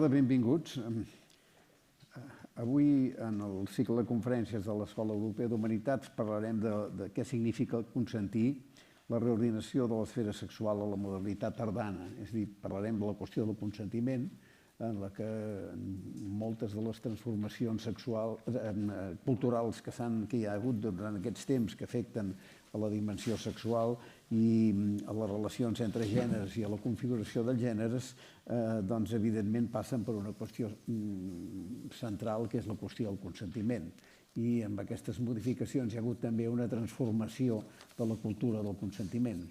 tarda, benvinguts. Avui, en el cicle de conferències de l'Escola Europea d'Humanitats, parlarem de què significa consentir, la reordinació de l'esfera sexual a la modernitat tardana. És a dir, parlarem de la qüestió del consentiment, en la que moltes de les transformacions culturals que hi ha hagut durant aquests temps que afecten a la dimensió sexual i a les relacions entre gèneres i a la configuració dels gèneres, doncs evidentment passen per una qüestió central, que és la qüestió del consentiment. I amb aquestes modificacions hi ha hagut també una transformació de la cultura del consentiment.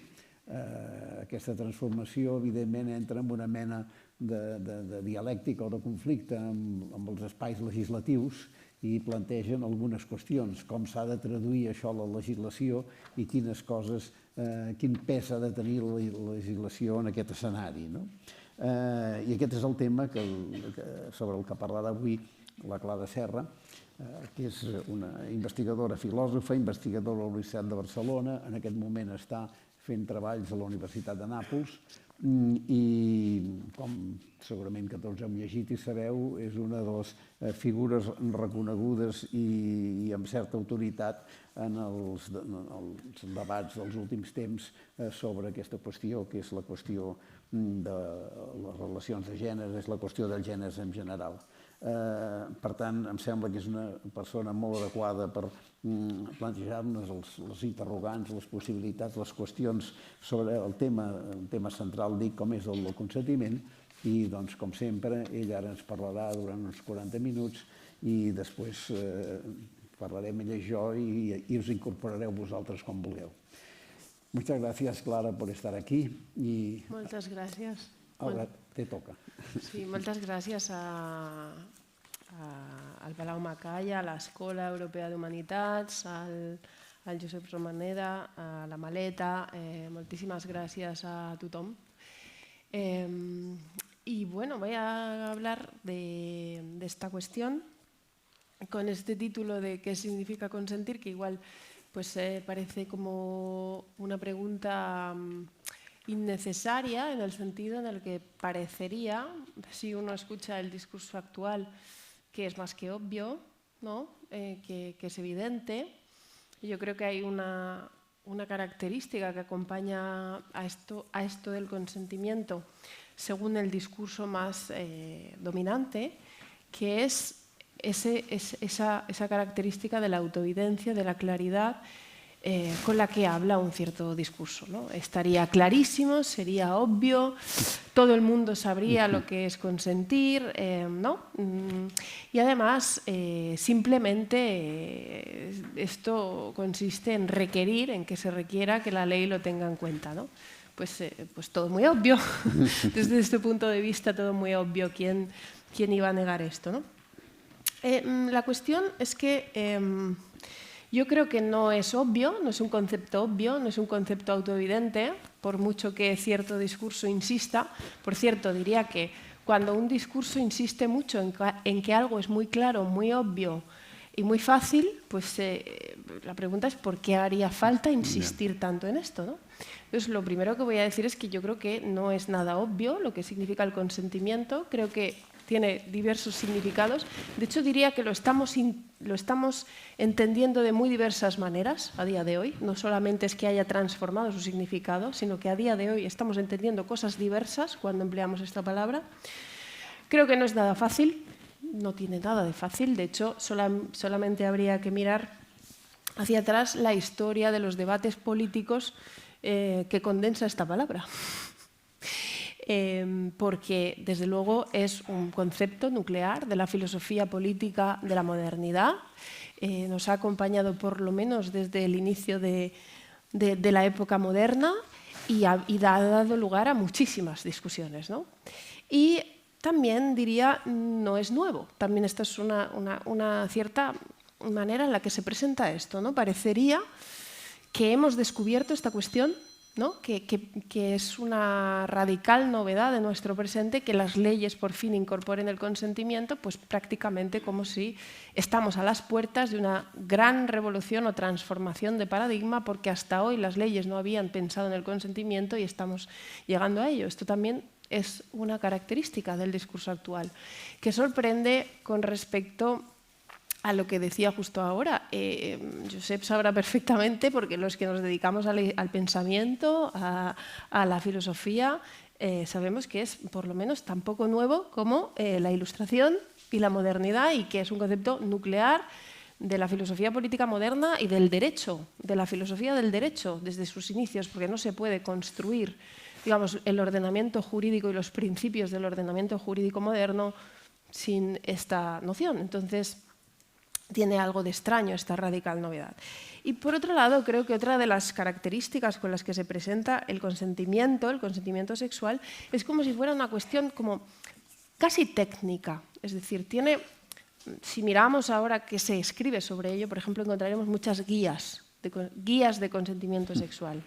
Aquesta transformació, evidentment, entra en una mena de dialèctica o de conflicte amb els espais legislatius i plantegen algunes qüestions, com s'ha de traduir això a la legislació i quin pes ha de tenir la legislació en aquest escenari. I aquest és el tema sobre el que parlarà avui la Clara Serra, que és una investigadora, filòsofa, investigadora a la Universitat de Barcelona. En aquest moment està fent treballs a la Universitat de Nàpols i, com segurament que tots heu llegit i sabeu, és una de les figures reconegudes i amb certa autoritat en els debats dels últims temps sobre aquesta qüestió, que és la qüestió de les relacions de gènere, és la qüestió dels gèneres en general. Per tant, em sembla que és una persona molt adequada per plantejar-nos les interrogants, les possibilitats, les qüestions sobre el tema central, dic, com és el del consentiment. I, doncs, com sempre, ella ara ens parlarà durant uns 40 minuts i després parlarem ella i jo i us incorporareu vosaltres com vulgueu. Muchas gracias, Clara, por estar aquí. Muchas gracias. Ahora te toca. Sí, moltes gràcies al Palau Macaya, a l'Escola Europea d'Humanitats, al Josep Romaneda, a la Maleta. Moltíssimes gràcies a tothom. Y bueno, voy a hablar de esta cuestión con este título de ¿qué significa consentir? Que igual pues parece como una pregunta innecesaria en el sentido en el que parecería, si uno escucha el discurso actual, que es más que obvio, ¿no? Que es evidente. Yo creo que hay una característica que acompaña a esto del consentimiento según el discurso más dominante, que es esa característica de la autoevidencia, de la claridad con la que habla un cierto discurso, ¿no? Estaría clarísimo, sería obvio, todo el mundo sabría lo que es consentir, ¿no? Y además, simplemente esto consiste en requerir, en que se requiera que la ley lo tenga en cuenta, ¿no? Pues todo muy obvio, desde este punto de vista todo muy obvio, ¿quién iba a negar esto, ¿no? La cuestión es que yo creo que no es obvio, no es un concepto obvio, no es un concepto autoevidente, por mucho que cierto discurso insista. Por cierto, diría que cuando un discurso insiste mucho en que algo es muy claro, muy obvio y muy fácil, pues la pregunta es ¿por qué haría falta insistir tanto en esto, ¿no? Entonces, lo primero que voy a decir es que yo creo que no es nada obvio lo que significa el consentimiento. Creo que tiene diversos significados. De hecho, diría que lo estamos entendiendo de muy diversas maneras a día de hoy. No solamente es que haya transformado su significado, sino que a día de hoy estamos entendiendo cosas diversas cuando empleamos esta palabra. Creo que no es nada fácil, no tiene nada de fácil. De hecho, solamente habría que mirar hacia atrás la historia de los debates políticos que condensa esta palabra. Porque, desde luego, es un concepto nuclear de la filosofía política de la modernidad. Nos ha acompañado, por lo menos, desde el inicio de la época moderna y ha dado lugar a muchísimas discusiones, ¿no? Y también, diría, no es nuevo. También esta es una cierta manera en la que se presenta esto, ¿no? Parecería que hemos descubierto esta cuestión, ¿no? Que es una radical novedad de nuestro presente, que las leyes por fin incorporen el consentimiento, pues prácticamente como si estamos a las puertas de una gran revolución o transformación de paradigma, porque hasta hoy las leyes no habían pensado en el consentimiento y estamos llegando a ello. Esto también es una característica del discurso actual, que sorprende con respecto a lo que decía justo ahora. Josep sabrá perfectamente, porque los que nos dedicamos al pensamiento, a la filosofía, sabemos que es por lo menos tan poco nuevo como la Ilustración y la modernidad, y que es un concepto nuclear de la filosofía política moderna y del derecho, de la filosofía del derecho desde sus inicios, porque no se puede construir, digamos, el ordenamiento jurídico y los principios del ordenamiento jurídico moderno sin esta noción. Entonces, tiene algo de extraño esta radical novedad. Y por otro lado, creo que otra de las características con las que se presenta el consentimiento sexual, es como si fuera una cuestión como casi técnica. Es decir, si miramos ahora qué se escribe sobre ello, por ejemplo, encontraremos muchas guías de consentimiento sexual,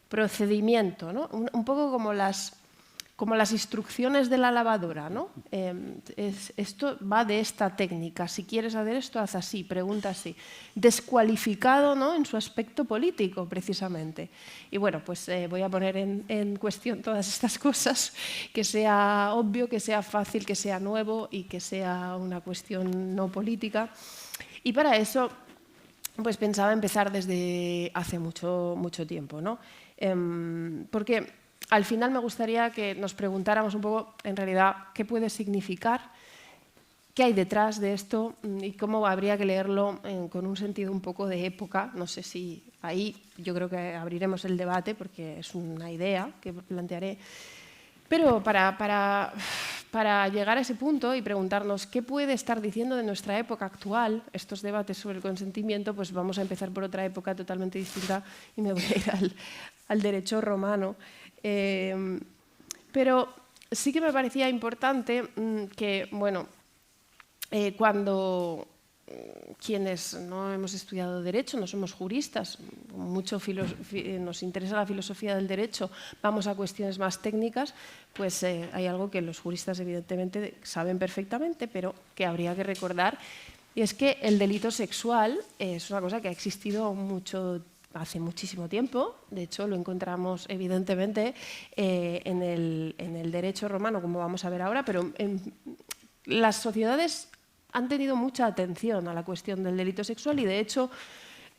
procedimiento, ¿no? Un poco como las instrucciones de la lavadora, ¿no? Esto va de esta técnica. Si quieres hacer esto, haz así, pregunta así. Descualificado, ¿no?, en su aspecto político, precisamente. Y bueno, pues voy a poner en cuestión todas estas cosas, que sea obvio, que sea fácil, que sea nuevo y que sea una cuestión no política. Y para eso, pues pensaba empezar desde hace mucho tiempo, ¿no? Porque al final me gustaría que nos preguntáramos un poco, en realidad, qué puede significar, qué hay detrás de esto y cómo habría que leerlo con un sentido un poco de época. No sé si ahí yo creo que abriremos el debate, porque es una idea que plantearé. Pero para llegar a ese punto y preguntarnos qué puede estar diciendo de nuestra época actual estos debates sobre el consentimiento, pues vamos a empezar por otra época totalmente distinta y me voy a ir al derecho romano. Pero sí que me parecía importante que, bueno, cuando quienes no hemos estudiado Derecho, no somos juristas, mucho nos interesa la filosofía del derecho, vamos a cuestiones más técnicas, pues hay algo que los juristas evidentemente saben perfectamente, pero que habría que recordar, y es que el delito sexual es una cosa que ha existido hace muchísimo tiempo. De hecho, lo encontramos evidentemente en el derecho romano, como vamos a ver ahora, pero las sociedades han tenido mucha atención a la cuestión del delito sexual y, de hecho,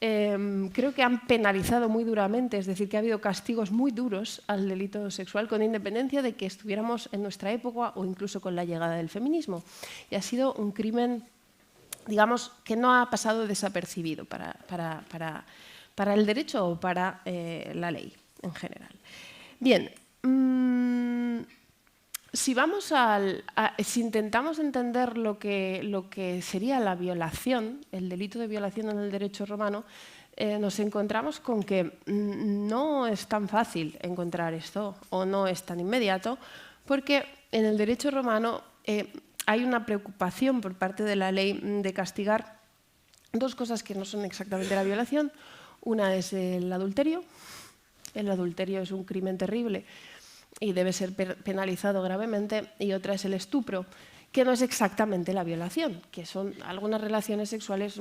creo que han penalizado muy duramente, es decir, que ha habido castigos muy duros al delito sexual, con independencia de que estuviéramos en nuestra época o incluso con la llegada del feminismo. Y ha sido un crimen, digamos, que no ha pasado desapercibido para el derecho o para la ley en general. Bien, si intentamos entender lo que sería la violación, el delito de violación en el derecho romano, nos encontramos con que no es tan fácil encontrar esto o no es tan inmediato, porque en el derecho romano hay una preocupación por parte de la ley de castigar dos cosas que no son exactamente la violación. Una es el adulterio. El adulterio es un crimen terrible y debe ser penalizado gravemente. Y otra es el estupro, que no es exactamente la violación, que son algunas relaciones sexuales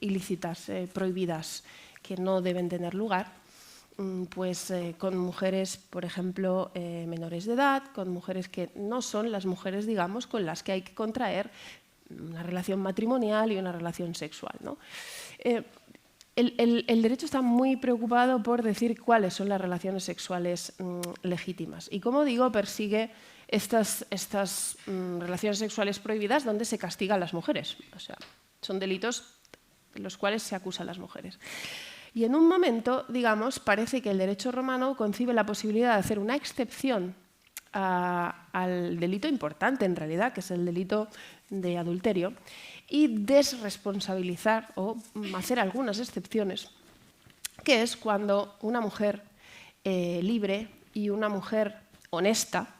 ilícitas, prohibidas, que no deben tener lugar, pues con mujeres, por ejemplo, menores de edad, con mujeres que no son las mujeres, digamos, con las que hay que contraer una relación matrimonial y una relación sexual, ¿no? El derecho está muy preocupado por decir cuáles son las relaciones sexuales legítimas. Y, como digo, persigue estas relaciones sexuales prohibidas donde se castiga a las mujeres. O sea, son delitos en los cuales se acusa a las mujeres. Y en un momento, digamos, parece que el derecho romano concibe la posibilidad de hacer una excepción al delito importante, en realidad, que es el delito de adulterio, y desresponsabilizar o hacer algunas excepciones, que es cuando una mujer libre y una mujer honesta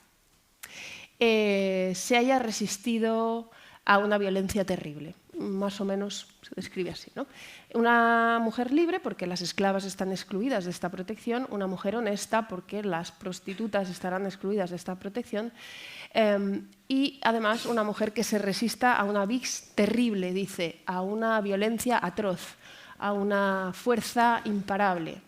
se haya resistido a una violencia terrible. Más o menos se describe así, ¿no? Una mujer libre porque las esclavas están excluidas de esta protección, una mujer honesta porque las prostitutas estarán excluidas de esta protección, y además una mujer que se resista a una vis terrible, dice, a una violencia atroz, a una fuerza imparable.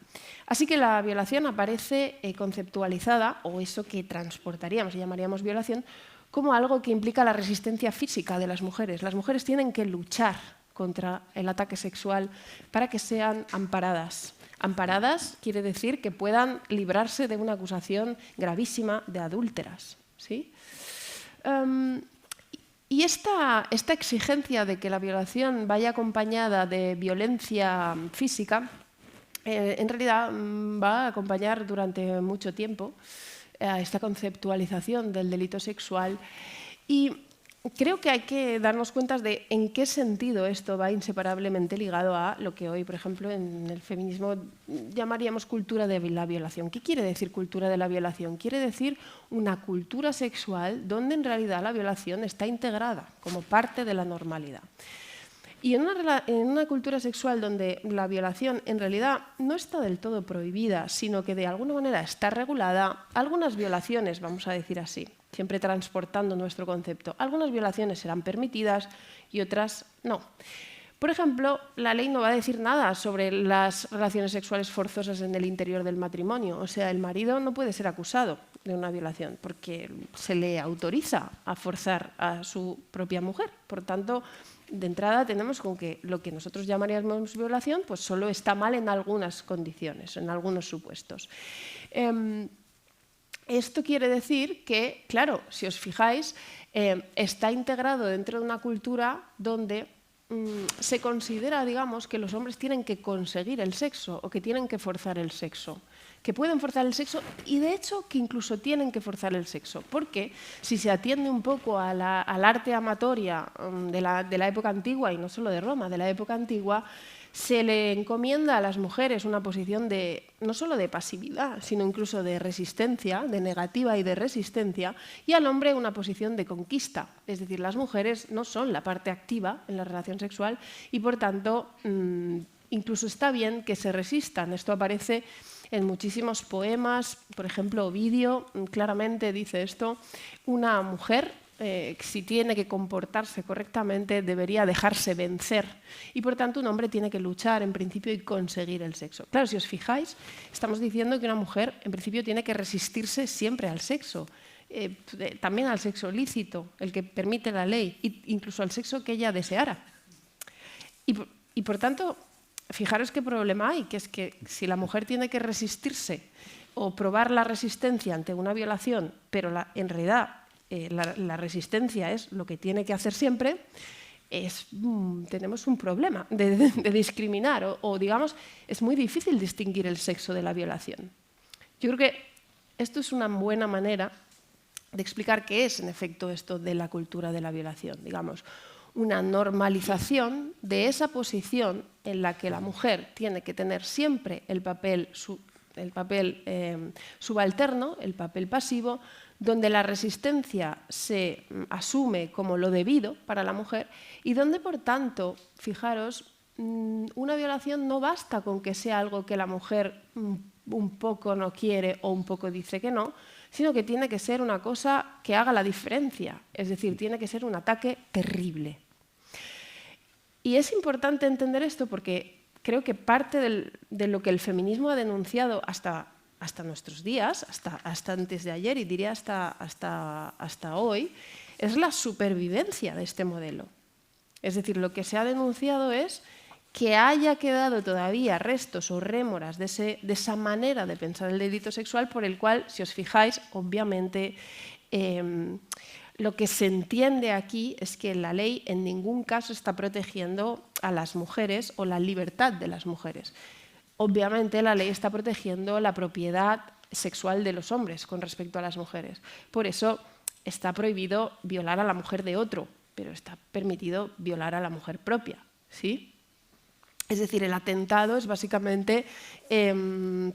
Así que la violación aparece conceptualizada, o eso que transportaríamos y llamaríamos violación, como algo que implica la resistencia física de las mujeres. Las mujeres tienen que luchar contra el ataque sexual para que sean amparadas. Amparadas quiere decir que puedan librarse de una acusación gravísima de adúlteras, ¿sí? Y esta exigencia de que la violación vaya acompañada de violencia física, en realidad va a acompañar durante mucho tiempo a esta conceptualización del delito sexual, y creo que hay que darnos cuenta de en qué sentido esto va inseparablemente ligado a lo que hoy, por ejemplo, en el feminismo llamaríamos cultura de la violación. ¿Qué quiere decir cultura de la violación? Quiere decir una cultura sexual donde en realidad la violación está integrada como parte de la normalidad. Y en una cultura sexual donde la violación en realidad no está del todo prohibida, sino que de alguna manera está regulada, algunas violaciones, vamos a decir así, siempre transportando nuestro concepto, algunas violaciones serán permitidas y otras no. Por ejemplo, la ley no va a decir nada sobre las relaciones sexuales forzosas en el interior del matrimonio. O sea, el marido no puede ser acusado de una violación porque se le autoriza a forzar a su propia mujer. Por tanto, de entrada tenemos con que lo que nosotros llamaríamos violación pues solo está mal en algunas condiciones, en algunos supuestos. Esto quiere decir que, claro, si os fijáis, está integrado dentro de una cultura donde se considera, digamos, que los hombres tienen que conseguir el sexo o que tienen que forzar el sexo, que pueden forzar el sexo y, de hecho, que incluso tienen que forzar el sexo. Porque si se atiende un poco al arte amatoria de la época antigua, y no solo de Roma, de la época antigua, se le encomienda a las mujeres una posición no solo de pasividad, sino incluso de resistencia, de negativa y de resistencia, y al hombre una posición de conquista. Es decir, las mujeres no son la parte activa en la relación sexual y, por tanto, incluso está bien que se resistan. Esto aparece en muchísimos poemas. Por ejemplo, Ovidio claramente dice esto: una mujer, si tiene que comportarse correctamente, debería dejarse vencer. Y por tanto, un hombre tiene que luchar en principio y conseguir el sexo. Claro, si os fijáis, estamos diciendo que una mujer en principio tiene que resistirse siempre al sexo, también al sexo lícito, el que permite la ley, incluso al sexo que ella deseara. Y por tanto, fijaros qué problema hay, que es que si la mujer tiene que resistirse o probar la resistencia ante una violación, pero en realidad la resistencia es lo que tiene que hacer siempre, tenemos un problema de discriminar o, digamos, es muy difícil distinguir el sexo de la violación. Yo creo que esto es una buena manera de explicar qué es, en efecto, esto de la cultura de la violación. Digamos, una normalización de esa posición en la que la mujer tiene que tener siempre el papel subalterno, el papel pasivo, donde la resistencia se asume como lo debido para la mujer y donde, por tanto, fijaros, una violación no basta con que sea algo que la mujer un poco no quiere o un poco dice que no, sino que tiene que ser una cosa que haga la diferencia, es decir, tiene que ser un ataque terrible. Y es importante entender esto porque creo que parte de lo que el feminismo ha denunciado hasta nuestros días, hasta antes de ayer y diría hasta hoy, es la supervivencia de este modelo. Es decir, lo que se ha denunciado es que haya quedado todavía restos o rémoras de esa manera de pensar el delito sexual por el cual, si os fijáis, obviamente lo que se entiende aquí es que la ley en ningún caso está protegiendo a las mujeres o la libertad de las mujeres. Obviamente la ley está protegiendo la propiedad sexual de los hombres con respecto a las mujeres. Por eso está prohibido violar a la mujer de otro, pero está permitido violar a la mujer propia, ¿sí? Es decir, el atentado es básicamente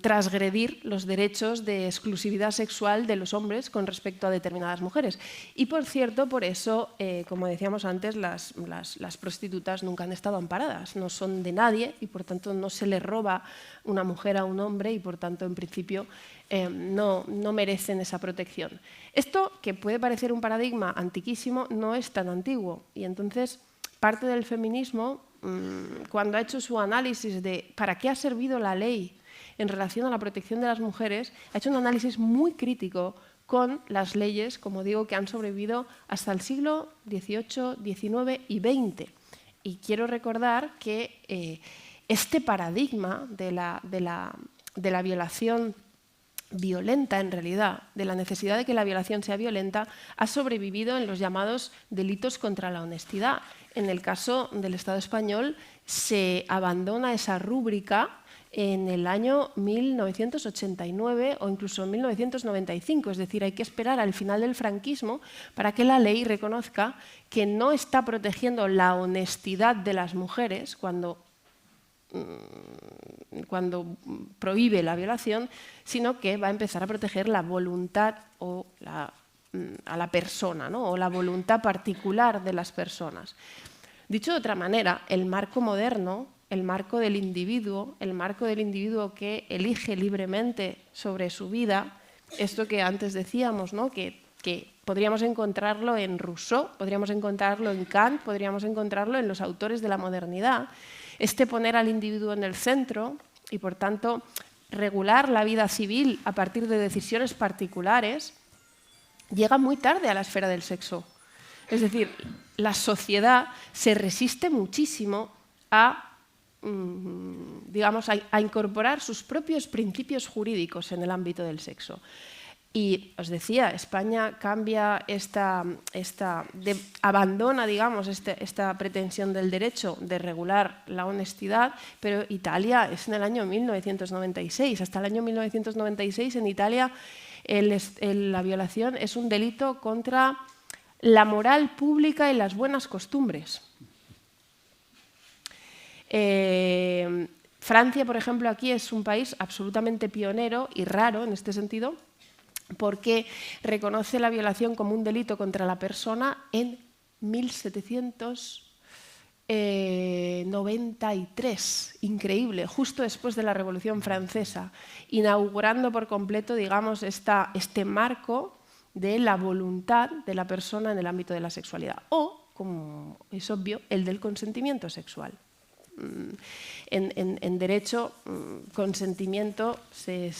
transgredir los derechos de exclusividad sexual de los hombres con respecto a determinadas mujeres. Y, por cierto, por eso, como decíamos antes, las prostitutas nunca han estado amparadas, no son de nadie y, por tanto, no se le roba una mujer a un hombre y, por tanto, en principio, no merecen esa protección. Esto, que puede parecer un paradigma antiquísimo, no es tan antiguo y, entonces, parte del feminismo, cuando ha hecho su análisis de para qué ha servido la ley en relación a la protección de las mujeres, ha hecho un análisis muy crítico con las leyes, como digo, que han sobrevivido hasta el siglo XVIII, XIX y XX. Y quiero recordar que este paradigma de la violación violenta, en realidad, de la necesidad de que la violación sea violenta, ha sobrevivido en los llamados delitos contra la honestidad. En el caso del Estado español se abandona esa rúbrica en el año 1989 o incluso en 1995, es decir, hay que esperar al final del franquismo para que la ley reconozca que no está protegiendo la honestidad de las mujeres cuando prohíbe la violación, sino que va a empezar a proteger la voluntad o a la persona, ¿no? O la voluntad particular de las personas. Dicho de otra manera, el marco moderno, el marco del individuo que elige libremente sobre su vida, esto que antes decíamos, ¿no? que podríamos encontrarlo en Rousseau, podríamos encontrarlo en Kant, podríamos encontrarlo en los autores de la modernidad, poner al individuo en el centro y, por tanto, regular la vida civil a partir de decisiones particulares, llega muy tarde a la esfera del sexo. Es decir, la sociedad se resiste muchísimo a incorporar sus propios principios jurídicos en el ámbito del sexo. Y os decía, España cambia abandona, digamos, esta pretensión del derecho de regular la honestidad, pero Italia es en el año 1996. Hasta el año 1996 en Italia la violación es un delito contra la moral pública y las buenas costumbres. Francia, por ejemplo, aquí es un país absolutamente pionero y raro en este sentido, porque reconoce la violación como un delito contra la persona en 1793. Increíble, justo después de la Revolución Francesa, inaugurando por completo, digamos, este marco de la voluntad de la persona en el ámbito de la sexualidad. O, como es obvio, el del consentimiento sexual. En derecho, consentimiento se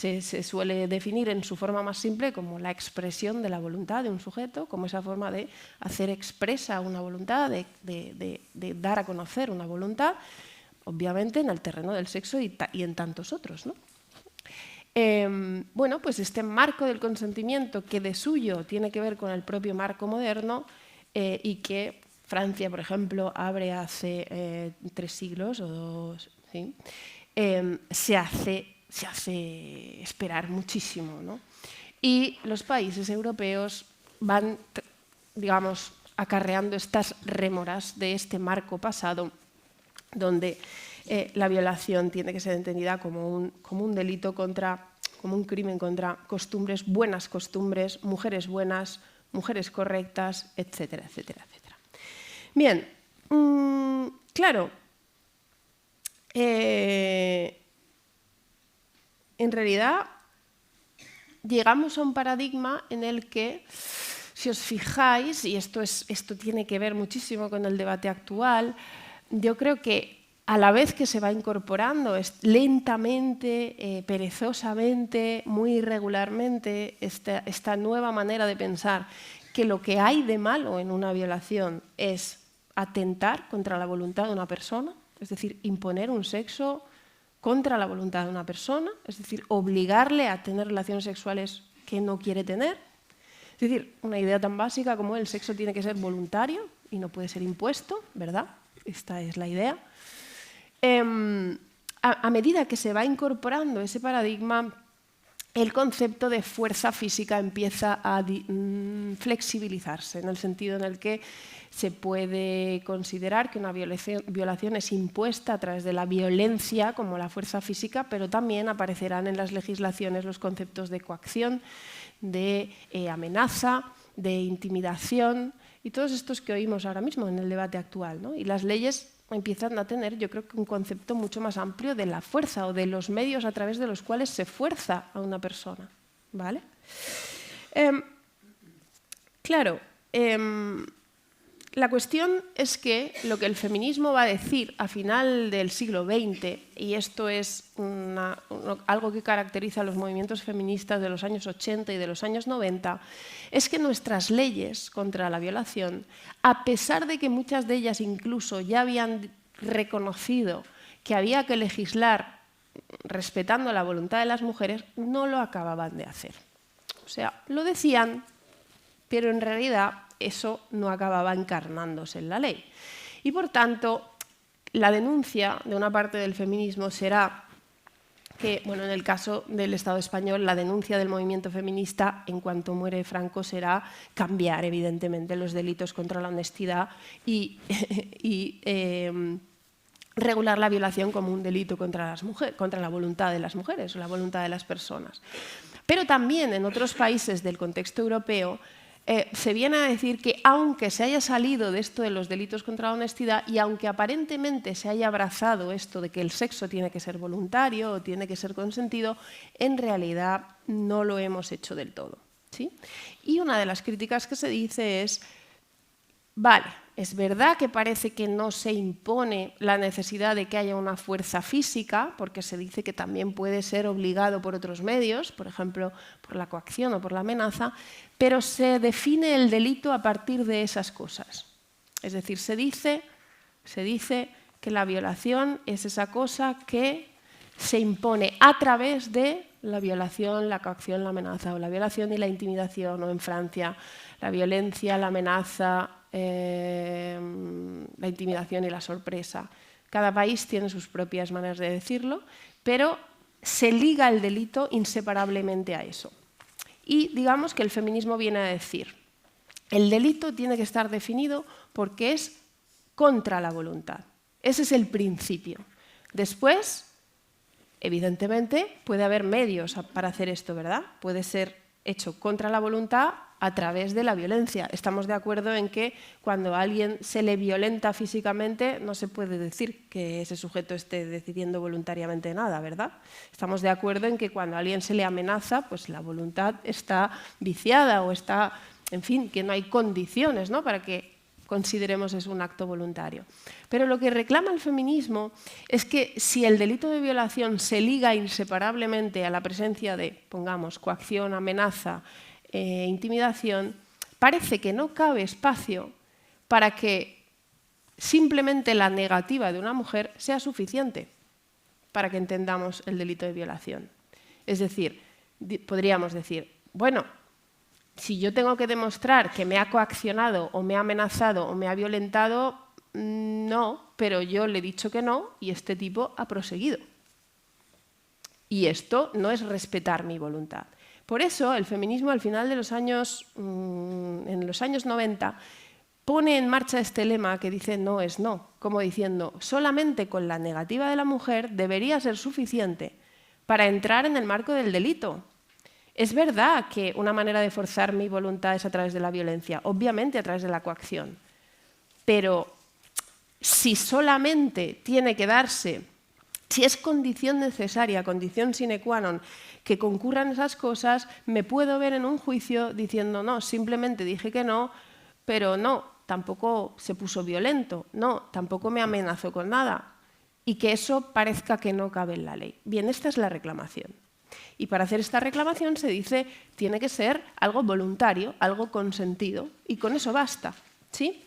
suele definir en su forma más simple como la expresión de la voluntad de un sujeto, como esa forma de hacer expresa una voluntad, de dar a conocer una voluntad, obviamente en el terreno del sexo y en tantos otros, ¿no? Bueno, pues este marco del consentimiento, que de suyo tiene que ver con el propio marco moderno y que Francia, por ejemplo, abre hace 3 siglos o 2, ¿sí? Se hace esperar muchísimo, ¿no? Y los países europeos van, digamos, acarreando estas rémoras de este marco pasado, donde la violación tiene que ser entendida como un delito como un crimen contra costumbres, buenas costumbres, mujeres buenas, mujeres correctas, etcétera, etcétera, etcétera. Bien, claro, en realidad llegamos a un paradigma en el que, si os fijáis, y esto tiene que ver muchísimo con el debate actual, yo creo que a la vez que se va incorporando lentamente, perezosamente, muy irregularmente, esta nueva manera de pensar que lo que hay de malo en una violación es atentar contra la voluntad de una persona, es decir, imponer un sexo contra la voluntad de una persona, es decir, obligarle a tener relaciones sexuales que no quiere tener. Es decir, una idea tan básica como el sexo tiene que ser voluntario y no puede ser impuesto, ¿verdad? Esta es la idea. A medida que se va incorporando ese paradigma, el concepto de fuerza física empieza a flexibilizarse, en el sentido en el que se puede considerar que una violación es impuesta a través de la violencia como la fuerza física, pero también aparecerán en las legislaciones los conceptos de coacción, de amenaza, de intimidación y todos estos que oímos ahora mismo en el debate actual, ¿no? Y las leyes empiezan a tener, yo creo que un concepto mucho más amplio de la fuerza o de los medios a través de los cuales se fuerza a una persona, ¿vale? Claro, La cuestión es que lo que el feminismo va a decir a final del siglo XX, y esto es algo que caracteriza a los movimientos feministas de los años 80 y de los años 90, es que nuestras leyes contra la violación, a pesar de que muchas de ellas incluso ya habían reconocido que había que legislar respetando la voluntad de las mujeres, no lo acababan de hacer. O sea, lo decían, pero en realidad eso no acababa encarnándose en la ley. Y por tanto, la denuncia de una parte del feminismo será que, bueno, en el caso del Estado español, la denuncia del movimiento feminista en cuanto muere Franco será cambiar, evidentemente, los delitos contra la honestidad y regular la violación como un delito contra la voluntad de las mujeres o la voluntad de las personas. Pero también en otros países del contexto europeo se viene a decir que aunque se haya salido de esto de los delitos contra la honestidad y aunque aparentemente se haya abrazado esto de que el sexo tiene que ser voluntario o tiene que ser consentido, en realidad no lo hemos hecho del todo, ¿sí? Y una de las críticas que se dice es, vale, es verdad que parece que no se impone la necesidad de que haya una fuerza física, porque se dice que también puede ser obligado por otros medios, por ejemplo, por la coacción o por la amenaza, pero se define el delito a partir de esas cosas. Es decir, se dice que la violación es esa cosa que se impone a través de la violación, la coacción, la amenaza, o la violación y la intimidación, o en Francia, la violencia, la amenaza, la intimidación y la sorpresa. Cada país tiene sus propias maneras de decirlo, pero se liga el delito inseparablemente a eso. Y digamos que el feminismo viene a decir, el delito tiene que estar definido porque es contra la voluntad. Ese es el principio. Después, evidentemente, puede haber medios para hacer esto, ¿verdad? Puede ser hecho contra la voluntad a través de la violencia. Estamos de acuerdo en que cuando a alguien se le violenta físicamente no se puede decir que ese sujeto esté decidiendo voluntariamente nada, ¿verdad? Estamos de acuerdo en que cuando a alguien se le amenaza, pues la voluntad está viciada o está, en fin, que no hay condiciones, ¿no?, para que consideremos es un acto voluntario. Pero lo que reclama el feminismo es que si el delito de violación se liga inseparablemente a la presencia de, pongamos, coacción, amenaza, intimidación, parece que no cabe espacio para que simplemente la negativa de una mujer sea suficiente para que entendamos el delito de violación. Es decir, podríamos decir, bueno, si yo tengo que demostrar que me ha coaccionado o me ha amenazado o me ha violentado, no, pero yo le he dicho que no y este tipo ha proseguido. Y esto no es respetar mi voluntad. Por eso el feminismo al final de los años, en los años 90, pone en marcha este lema que dice no es no, como diciendo solamente con la negativa de la mujer debería ser suficiente para entrar en el marco del delito. Es verdad que una manera de forzar mi voluntad es a través de la violencia, obviamente a través de la coacción, pero si solamente tiene que darse, si es condición necesaria, condición sine qua non, que concurran esas cosas, me puedo ver en un juicio diciendo no, simplemente dije que no, pero no, tampoco se puso violento, no, tampoco me amenazó con nada, y que eso parezca que no cabe en la ley. Bien, esta es la reclamación. Y para hacer esta reclamación se dice tiene que ser algo voluntario, algo consentido, y con eso basta, ¿sí?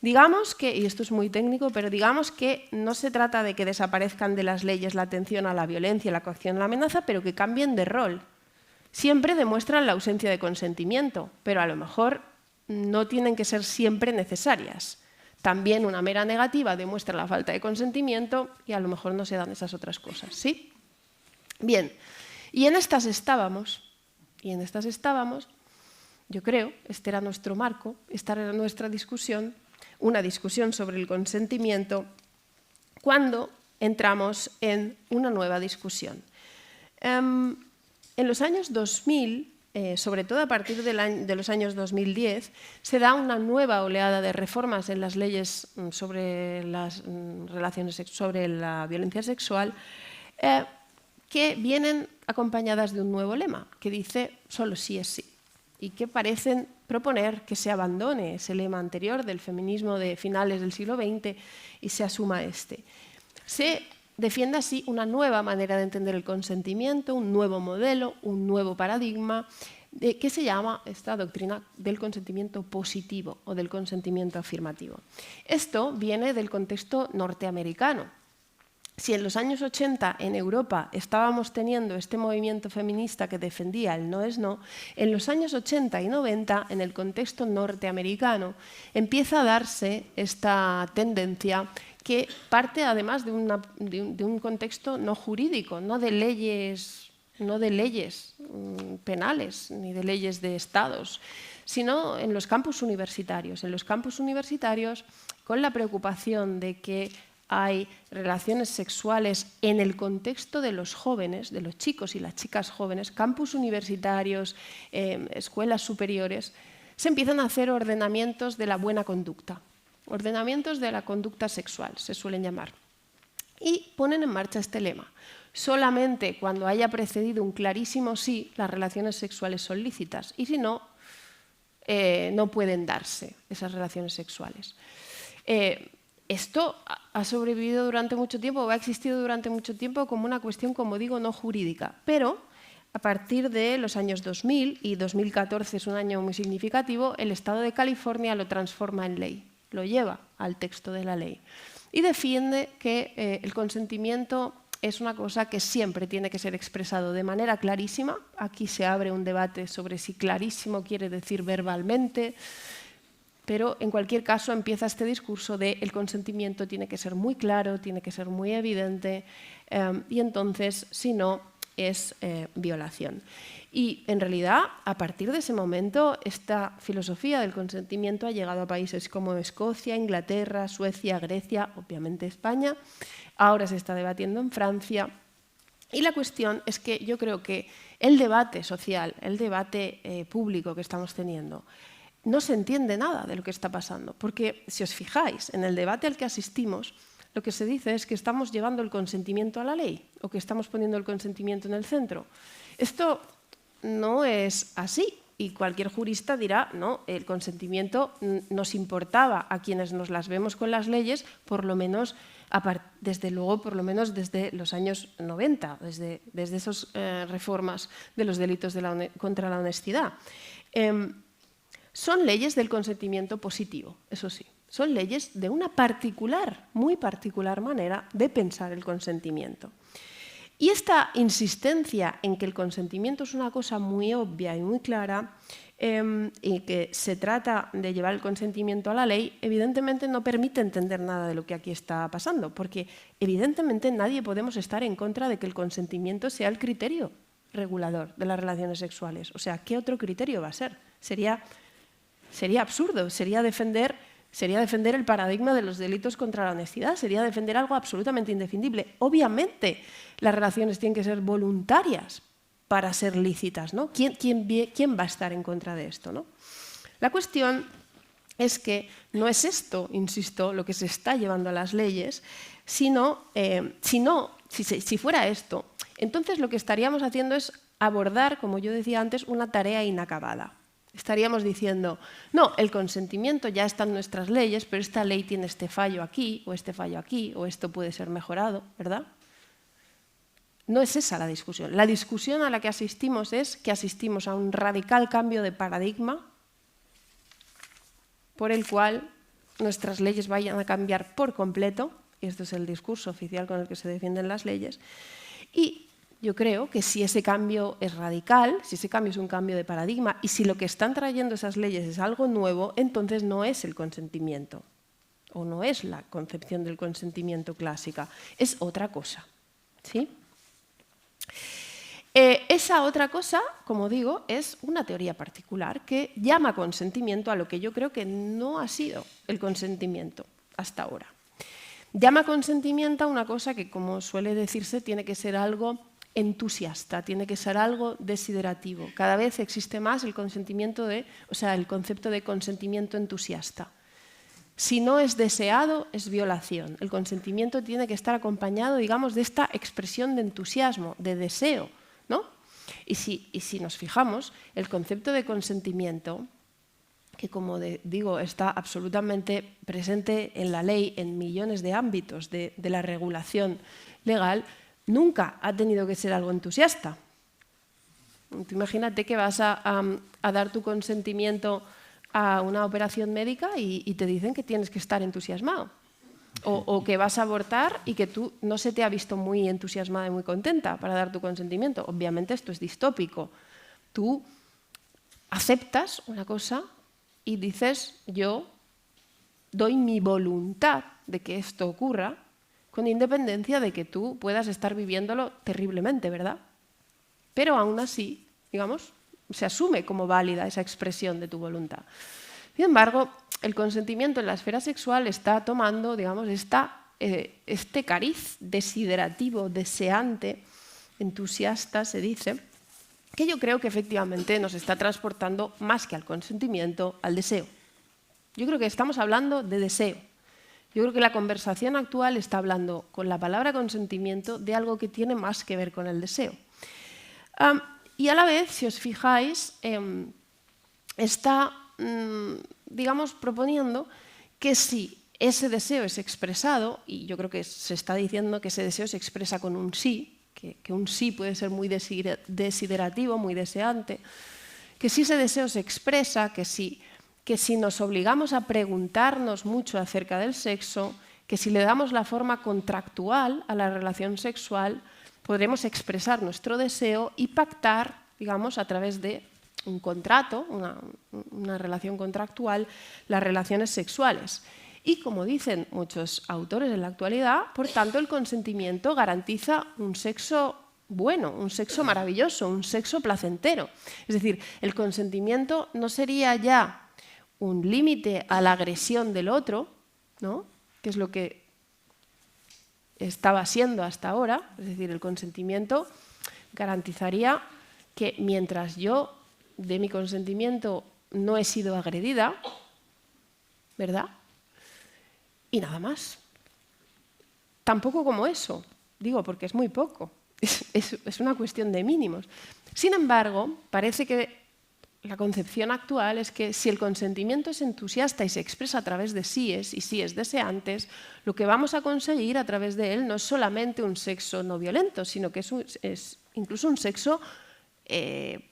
Digamos que, y esto es muy técnico, pero digamos que no se trata de que desaparezcan de las leyes la atención a la violencia, la coacción, la amenaza, pero que cambien de rol. Siempre demuestran la ausencia de consentimiento, pero a lo mejor no tienen que ser siempre necesarias. También una mera negativa demuestra la falta de consentimiento y a lo mejor no se dan esas otras cosas, ¿sí? Bien, y en estas estábamos, yo creo, este era nuestro marco, esta era nuestra discusión, una discusión sobre el consentimiento, cuando entramos en una nueva discusión. En los años 2000, sobre todo a partir de los años 2010, se da una nueva oleada de reformas en las leyes sobre las relaciones, sobre la violencia sexual, que vienen acompañadas de un nuevo lema, que dice solo sí es sí. y que parecen proponer que se abandone ese lema anterior del feminismo de finales del siglo XX y se asuma este. Se defiende así una nueva manera de entender el consentimiento, un nuevo modelo, un nuevo paradigma, que se llama esta doctrina del consentimiento positivo o del consentimiento afirmativo. Esto viene del contexto norteamericano. Si en los años 80 en Europa estábamos teniendo este movimiento feminista que defendía el no es no, en los años 80 y 90, en el contexto norteamericano, empieza a darse esta tendencia que parte además de un contexto no jurídico, no de leyes penales ni de leyes de estados, sino en los campus universitarios. En los campus universitarios, con la preocupación de que hay relaciones sexuales en el contexto de los jóvenes, de los chicos y las chicas jóvenes, campus universitarios, escuelas superiores, se empiezan a hacer ordenamientos de la buena conducta, ordenamientos de la conducta sexual, se suelen llamar. Y ponen en marcha este lema. Solamente cuando haya precedido un clarísimo sí, las relaciones sexuales son lícitas, y si no, no pueden darse esas relaciones sexuales. Esto ha sobrevivido durante mucho tiempo o ha existido durante mucho tiempo como una cuestión, como digo, no jurídica. Pero a partir de los años 2000, y 2014 es un año muy significativo, el Estado de California lo transforma en ley, lo lleva al texto de la ley y defiende que el consentimiento es una cosa que siempre tiene que ser expresado de manera clarísima. Aquí se abre un debate sobre si clarísimo quiere decir verbalmente, pero en cualquier caso empieza este discurso de el consentimiento tiene que ser muy claro, tiene que ser muy evidente, y entonces, si no, es violación. Y en realidad, a partir de ese momento, esta filosofía del consentimiento ha llegado a países como Escocia, Inglaterra, Suecia, Grecia, obviamente España. Ahora se está debatiendo en Francia. Y la cuestión es que yo creo que el debate social, el debate público que estamos teniendo, no se entiende nada de lo que está pasando. Porque si os fijáis, en el debate al que asistimos, lo que se dice es que estamos llevando el consentimiento a la ley o que estamos poniendo el consentimiento en el centro. Esto no es así. Y cualquier jurista dirá, no, el consentimiento nos importaba a quienes nos las vemos con las leyes, por lo menos, desde luego, por lo menos desde los años 90, desde esas reformas de los delitos contra la honestidad. Son leyes del consentimiento positivo, eso sí. Son leyes de una particular, muy particular manera de pensar el consentimiento. Y esta insistencia en que el consentimiento es una cosa muy obvia y muy clara y que se trata de llevar el consentimiento a la ley, evidentemente no permite entender nada de lo que aquí está pasando, porque evidentemente nadie podemos estar en contra de que el consentimiento sea el criterio regulador de las relaciones sexuales. O sea, ¿qué otro criterio va a ser? Sería absurdo, sería defender el paradigma de los delitos contra la honestidad, sería defender algo absolutamente indefendible. Obviamente, las relaciones tienen que ser voluntarias para ser lícitas, ¿no? ¿Quién va a estar en contra de esto, ¿no? La cuestión es que no es esto, insisto, lo que se está llevando a las leyes, sino, si fuera esto, entonces lo que estaríamos haciendo es abordar, como yo decía antes, una tarea inacabada. Estaríamos diciendo, no, el consentimiento ya está en nuestras leyes, pero esta ley tiene este fallo aquí, o esto puede ser mejorado, ¿verdad? No es esa la discusión. La discusión a la que asistimos es que asistimos a un radical cambio de paradigma por el cual nuestras leyes vayan a cambiar por completo, y esto es el discurso oficial con el que se defienden las leyes, y yo creo que si ese cambio es radical, si ese cambio es un cambio de paradigma y si lo que están trayendo esas leyes es algo nuevo, entonces no es el consentimiento o no es la concepción del consentimiento clásica, es otra cosa, ¿sí? Esa otra cosa, como digo, es una teoría particular que llama consentimiento a lo que yo creo que no ha sido el consentimiento hasta ahora. Llama consentimiento a una cosa que, como suele decirse, tiene que ser algo entusiasta, tiene que ser algo desiderativo. Cada vez existe más el concepto de consentimiento entusiasta. Si no es deseado, es violación. El consentimiento tiene que estar acompañado, digamos, de esta expresión de entusiasmo, de deseo, ¿no? Y si nos fijamos, el concepto de consentimiento, que como digo, está absolutamente presente en la ley, en millones de ámbitos de la regulación legal, nunca ha tenido que ser algo entusiasta. Imagínate que vas a dar tu consentimiento a una operación médica y te dicen que tienes que estar entusiasmado. O que vas a abortar y que tú no se te ha visto muy entusiasmada y muy contenta para dar tu consentimiento. Obviamente esto es distópico. Tú aceptas una cosa y dices, yo doy mi voluntad de que esto ocurra, con independencia de que tú puedas estar viviéndolo terriblemente, ¿verdad? Pero aún así, digamos, se asume como válida esa expresión de tu voluntad. Sin embargo, el consentimiento en la esfera sexual está tomando, digamos, este cariz desiderativo, deseante, entusiasta, se dice, que yo creo que efectivamente nos está transportando más que al consentimiento, al deseo. Yo creo que estamos hablando de deseo. Yo creo que la conversación actual está hablando con la palabra consentimiento de algo que tiene más que ver con el deseo. Y a la vez, si os fijáis, está, digamos, proponiendo que si ese deseo es expresado, y yo creo que se está diciendo que ese deseo se expresa con un sí, que un sí puede ser muy desiderativo, muy deseante, que si ese deseo se expresa, que si nos obligamos a preguntarnos mucho acerca del sexo, que si le damos la forma contractual a la relación sexual, podremos expresar nuestro deseo y pactar, digamos, a través de un contrato, una relación contractual, las relaciones sexuales. Y como dicen muchos autores en la actualidad, por tanto, el consentimiento garantiza un sexo bueno, un sexo maravilloso, un sexo placentero. Es decir, el consentimiento no sería ya un límite a la agresión del otro, ¿no?, que es lo que estaba siendo hasta ahora. Es decir, el consentimiento garantizaría que mientras yo de mi consentimiento no he sido agredida, ¿verdad?, y nada más. Tampoco como eso, digo, porque es muy poco, es una cuestión de mínimos. Sin embargo, parece que la concepción actual es que si el consentimiento es entusiasta y se expresa a través de síes y síes deseantes, lo que vamos a conseguir a través de él no es solamente un sexo no violento, sino que es incluso un sexo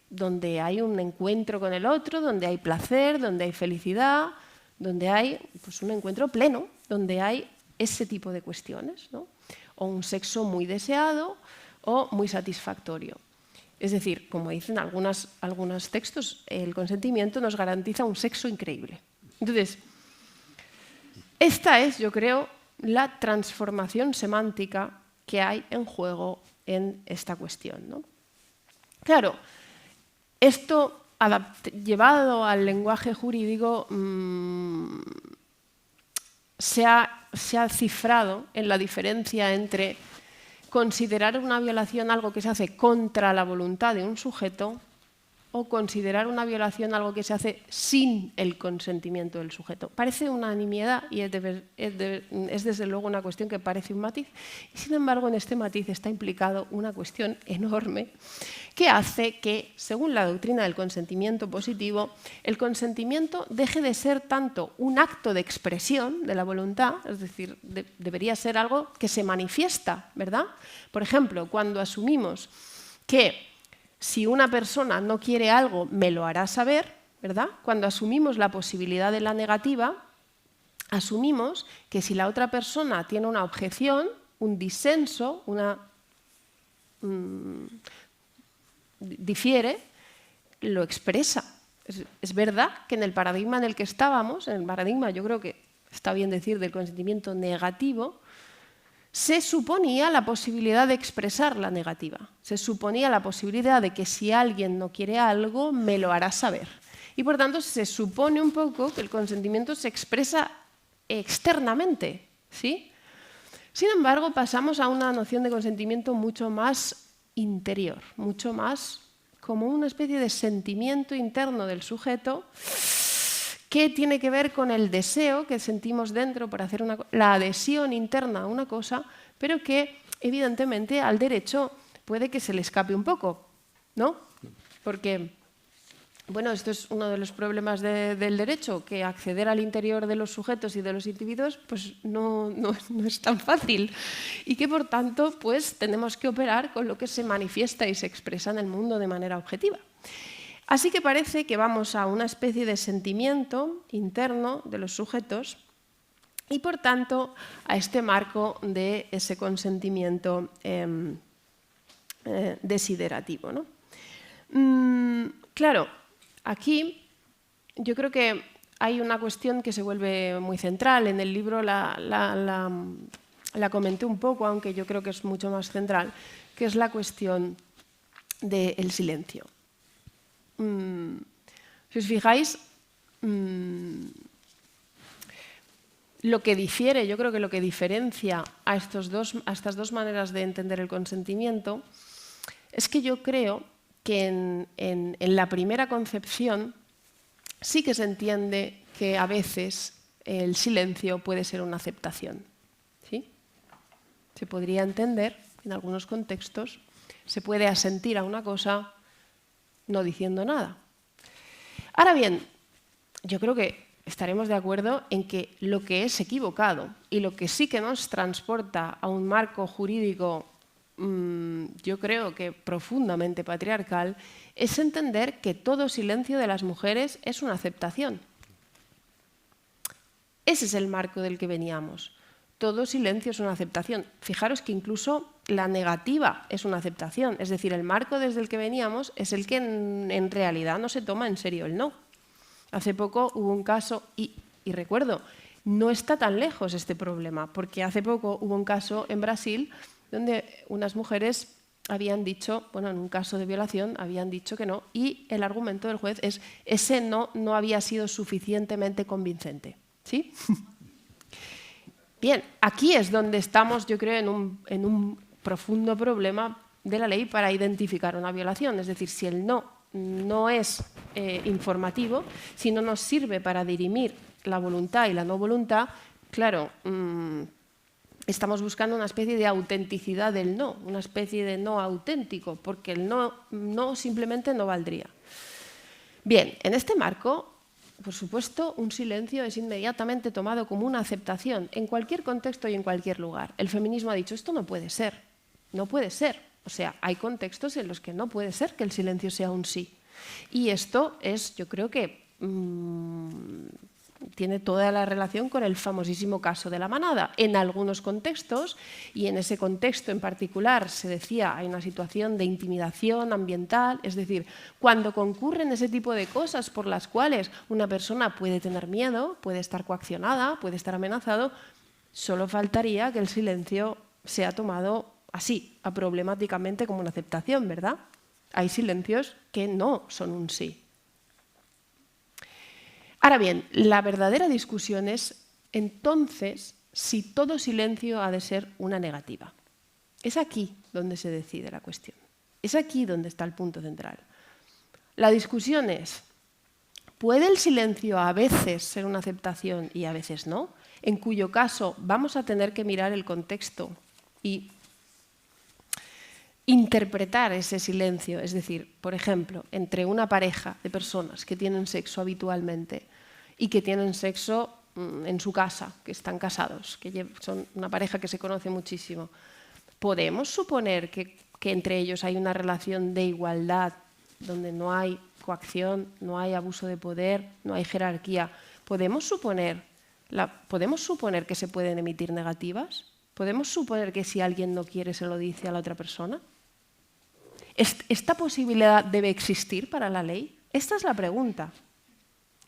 donde hay un encuentro con el otro, donde hay placer, donde hay felicidad, donde hay pues, un encuentro pleno, donde hay ese tipo de cuestiones, ¿no? O un sexo muy deseado o muy satisfactorio. Es decir, como dicen algunos textos, el consentimiento nos garantiza un sexo increíble. Entonces, esta es, yo creo, la transformación semántica que hay en juego en esta cuestión, ¿no? Claro, esto llevado al lenguaje jurídico se ha cifrado en la diferencia entre considerar una violación algo que se hace contra la voluntad de un sujeto o considerar una violación algo que se hace sin el consentimiento del sujeto. Parece una nimiedad y es desde luego una cuestión que parece un matiz, y sin embargo en este matiz está implicado una cuestión enorme que hace que, según la doctrina del consentimiento positivo, el consentimiento deje de ser tanto un acto de expresión de la voluntad, es decir, debería ser algo que se manifiesta, ¿verdad? Por ejemplo, cuando asumimos que si una persona no quiere algo, me lo hará saber, ¿verdad? Cuando asumimos la posibilidad de la negativa, asumimos que si la otra persona tiene una objeción, un disenso, difiere, lo expresa. Es verdad que en el paradigma en el que estábamos, en el paradigma, yo creo que está bien decir, del consentimiento negativo, se suponía la posibilidad de expresar la negativa. Se suponía la posibilidad de que si alguien no quiere algo, me lo hará saber. Y por tanto, se supone un poco que el consentimiento se expresa externamente, ¿sí? Sin embargo, pasamos a una noción de consentimiento mucho más interior, mucho más como una especie de sentimiento interno del sujeto que tiene que ver con el deseo que sentimos dentro por hacer la adhesión interna a una cosa, pero que evidentemente al derecho puede que se le escape un poco. ¿no? Porque, bueno, esto es uno de los problemas del derecho, que acceder al interior de los sujetos y de los individuos pues no es tan fácil y que, por tanto, pues tenemos que operar con lo que se manifiesta y se expresa en el mundo de manera objetiva. Así que parece que vamos a una especie de sentimiento interno de los sujetos y, por tanto, a este marco de ese consentimiento desiderativo, ¿no? Claro, aquí yo creo que hay una cuestión que se vuelve muy central. En el libro la comenté un poco, aunque yo creo que es mucho más central, que es la cuestión del silencio. Si os fijáis, lo que difiere, yo creo que lo que diferencia a estas dos maneras de entender el consentimiento es que yo creo que en la primera concepción sí que se entiende que a veces el silencio puede ser una aceptación, ¿sí? Se podría entender, en algunos contextos, se puede asentir a una cosa no diciendo nada. Ahora bien, yo creo que estaremos de acuerdo en que lo que es equivocado y lo que sí que nos transporta a un marco jurídico, yo creo que profundamente patriarcal, es entender que todo silencio de las mujeres es una aceptación. Ese es el marco del que veníamos. Todo silencio es una aceptación. Fijaros que incluso la negativa es una aceptación. Es decir, el marco desde el que veníamos es el que en realidad no se toma en serio el no. Hace poco hubo un caso, y recuerdo, no está tan lejos este problema, porque hace poco hubo un caso en Brasil donde unas mujeres habían dicho, bueno, en un caso de violación, habían dicho que no, y el argumento del juez es ese no había sido suficientemente convincente. ¿Sí? Bien, aquí es donde estamos, yo creo, en un profundo problema de la ley para identificar una violación. Es decir, si el no es informativo, si no nos sirve para dirimir la voluntad y la no voluntad, claro, estamos buscando una especie de autenticidad del no, una especie de no auténtico, porque el no simplemente no valdría. Bien, en este marco, por supuesto, un silencio es inmediatamente tomado como una aceptación en cualquier contexto y en cualquier lugar. El feminismo ha dicho, esto no puede ser, no puede ser. O sea, hay contextos en los que no puede ser que el silencio sea un sí. Y esto es, yo creo que tiene toda la relación con el famosísimo caso de La Manada. En algunos contextos, y en ese contexto en particular se decía, hay una situación de intimidación ambiental, es decir, cuando concurren ese tipo de cosas por las cuales una persona puede tener miedo, puede estar coaccionada, puede estar amenazado, solo faltaría que el silencio sea tomado así, problemáticamente como una aceptación, ¿verdad? Hay silencios que no son un sí. Ahora bien, la verdadera discusión es, entonces, si todo silencio ha de ser una negativa. Es aquí donde se decide la cuestión. Es aquí donde está el punto central. La discusión es, ¿puede el silencio a veces ser una aceptación y a veces no? En cuyo caso vamos a tener que mirar el contexto y interpretar ese silencio, es decir, por ejemplo, entre una pareja de personas que tienen sexo habitualmente y que tienen sexo en su casa, que están casados, que son una pareja que se conoce muchísimo, ¿podemos suponer que entre ellos hay una relación de igualdad donde no hay coacción, no hay abuso de poder, no hay jerarquía? ¿Podemos suponer que se pueden emitir negativas? ¿Podemos suponer que si alguien no quiere se lo dice a la otra persona? ¿Esta posibilidad debe existir para la ley? Esta es la pregunta.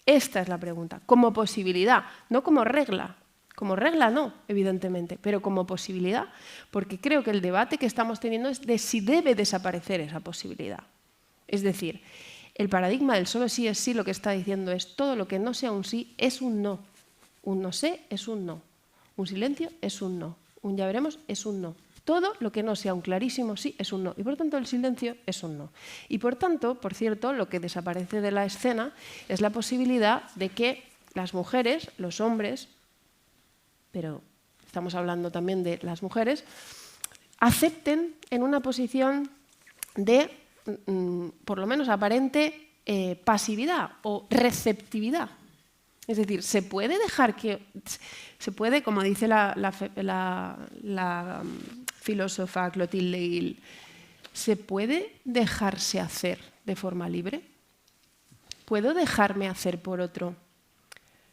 Esta es la pregunta. Como posibilidad, no como regla. Como regla no, evidentemente, pero como posibilidad, porque creo que el debate que estamos teniendo es de si debe desaparecer esa posibilidad. Es decir, el paradigma del solo sí es sí lo que está diciendo es todo lo que no sea un sí es un no. Un no sé es un no. Un silencio es un no. Un ya veremos es un no. Todo lo que no sea un clarísimo sí es un no. Y por tanto el silencio es un no. Y por tanto, por cierto, lo que desaparece de la escena es la posibilidad de que las mujeres, los hombres, pero estamos hablando también de las mujeres, acepten en una posición de por lo menos aparente, pasividad o receptividad. Es decir, se puede dejar que, se puede, como dice la filósofa Clotilde Gil, ¿se puede dejarse hacer de forma libre? ¿Puedo dejarme hacer por otro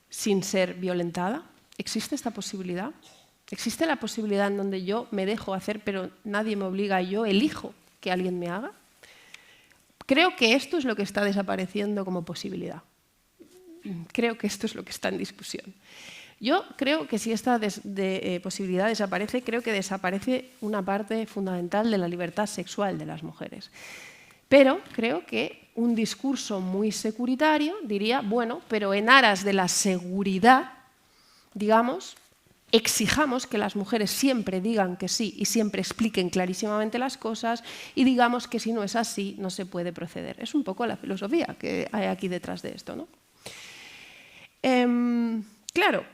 sin ser violentada? ¿Existe esta posibilidad? ¿Existe la posibilidad en donde yo me dejo hacer pero nadie me obliga y yo elijo que alguien me haga? Creo que esto es lo que está desapareciendo como posibilidad. Creo que esto es lo que está en discusión. Yo creo que si esta posibilidad desaparece, creo que desaparece una parte fundamental de la libertad sexual de las mujeres. Pero creo que un discurso muy securitario diría, bueno, pero en aras de la seguridad, digamos, exijamos que las mujeres siempre digan que sí y siempre expliquen clarísimamente las cosas y digamos que si no es así no se puede proceder. Es un poco la filosofía que hay aquí detrás de esto, ¿no? Claro,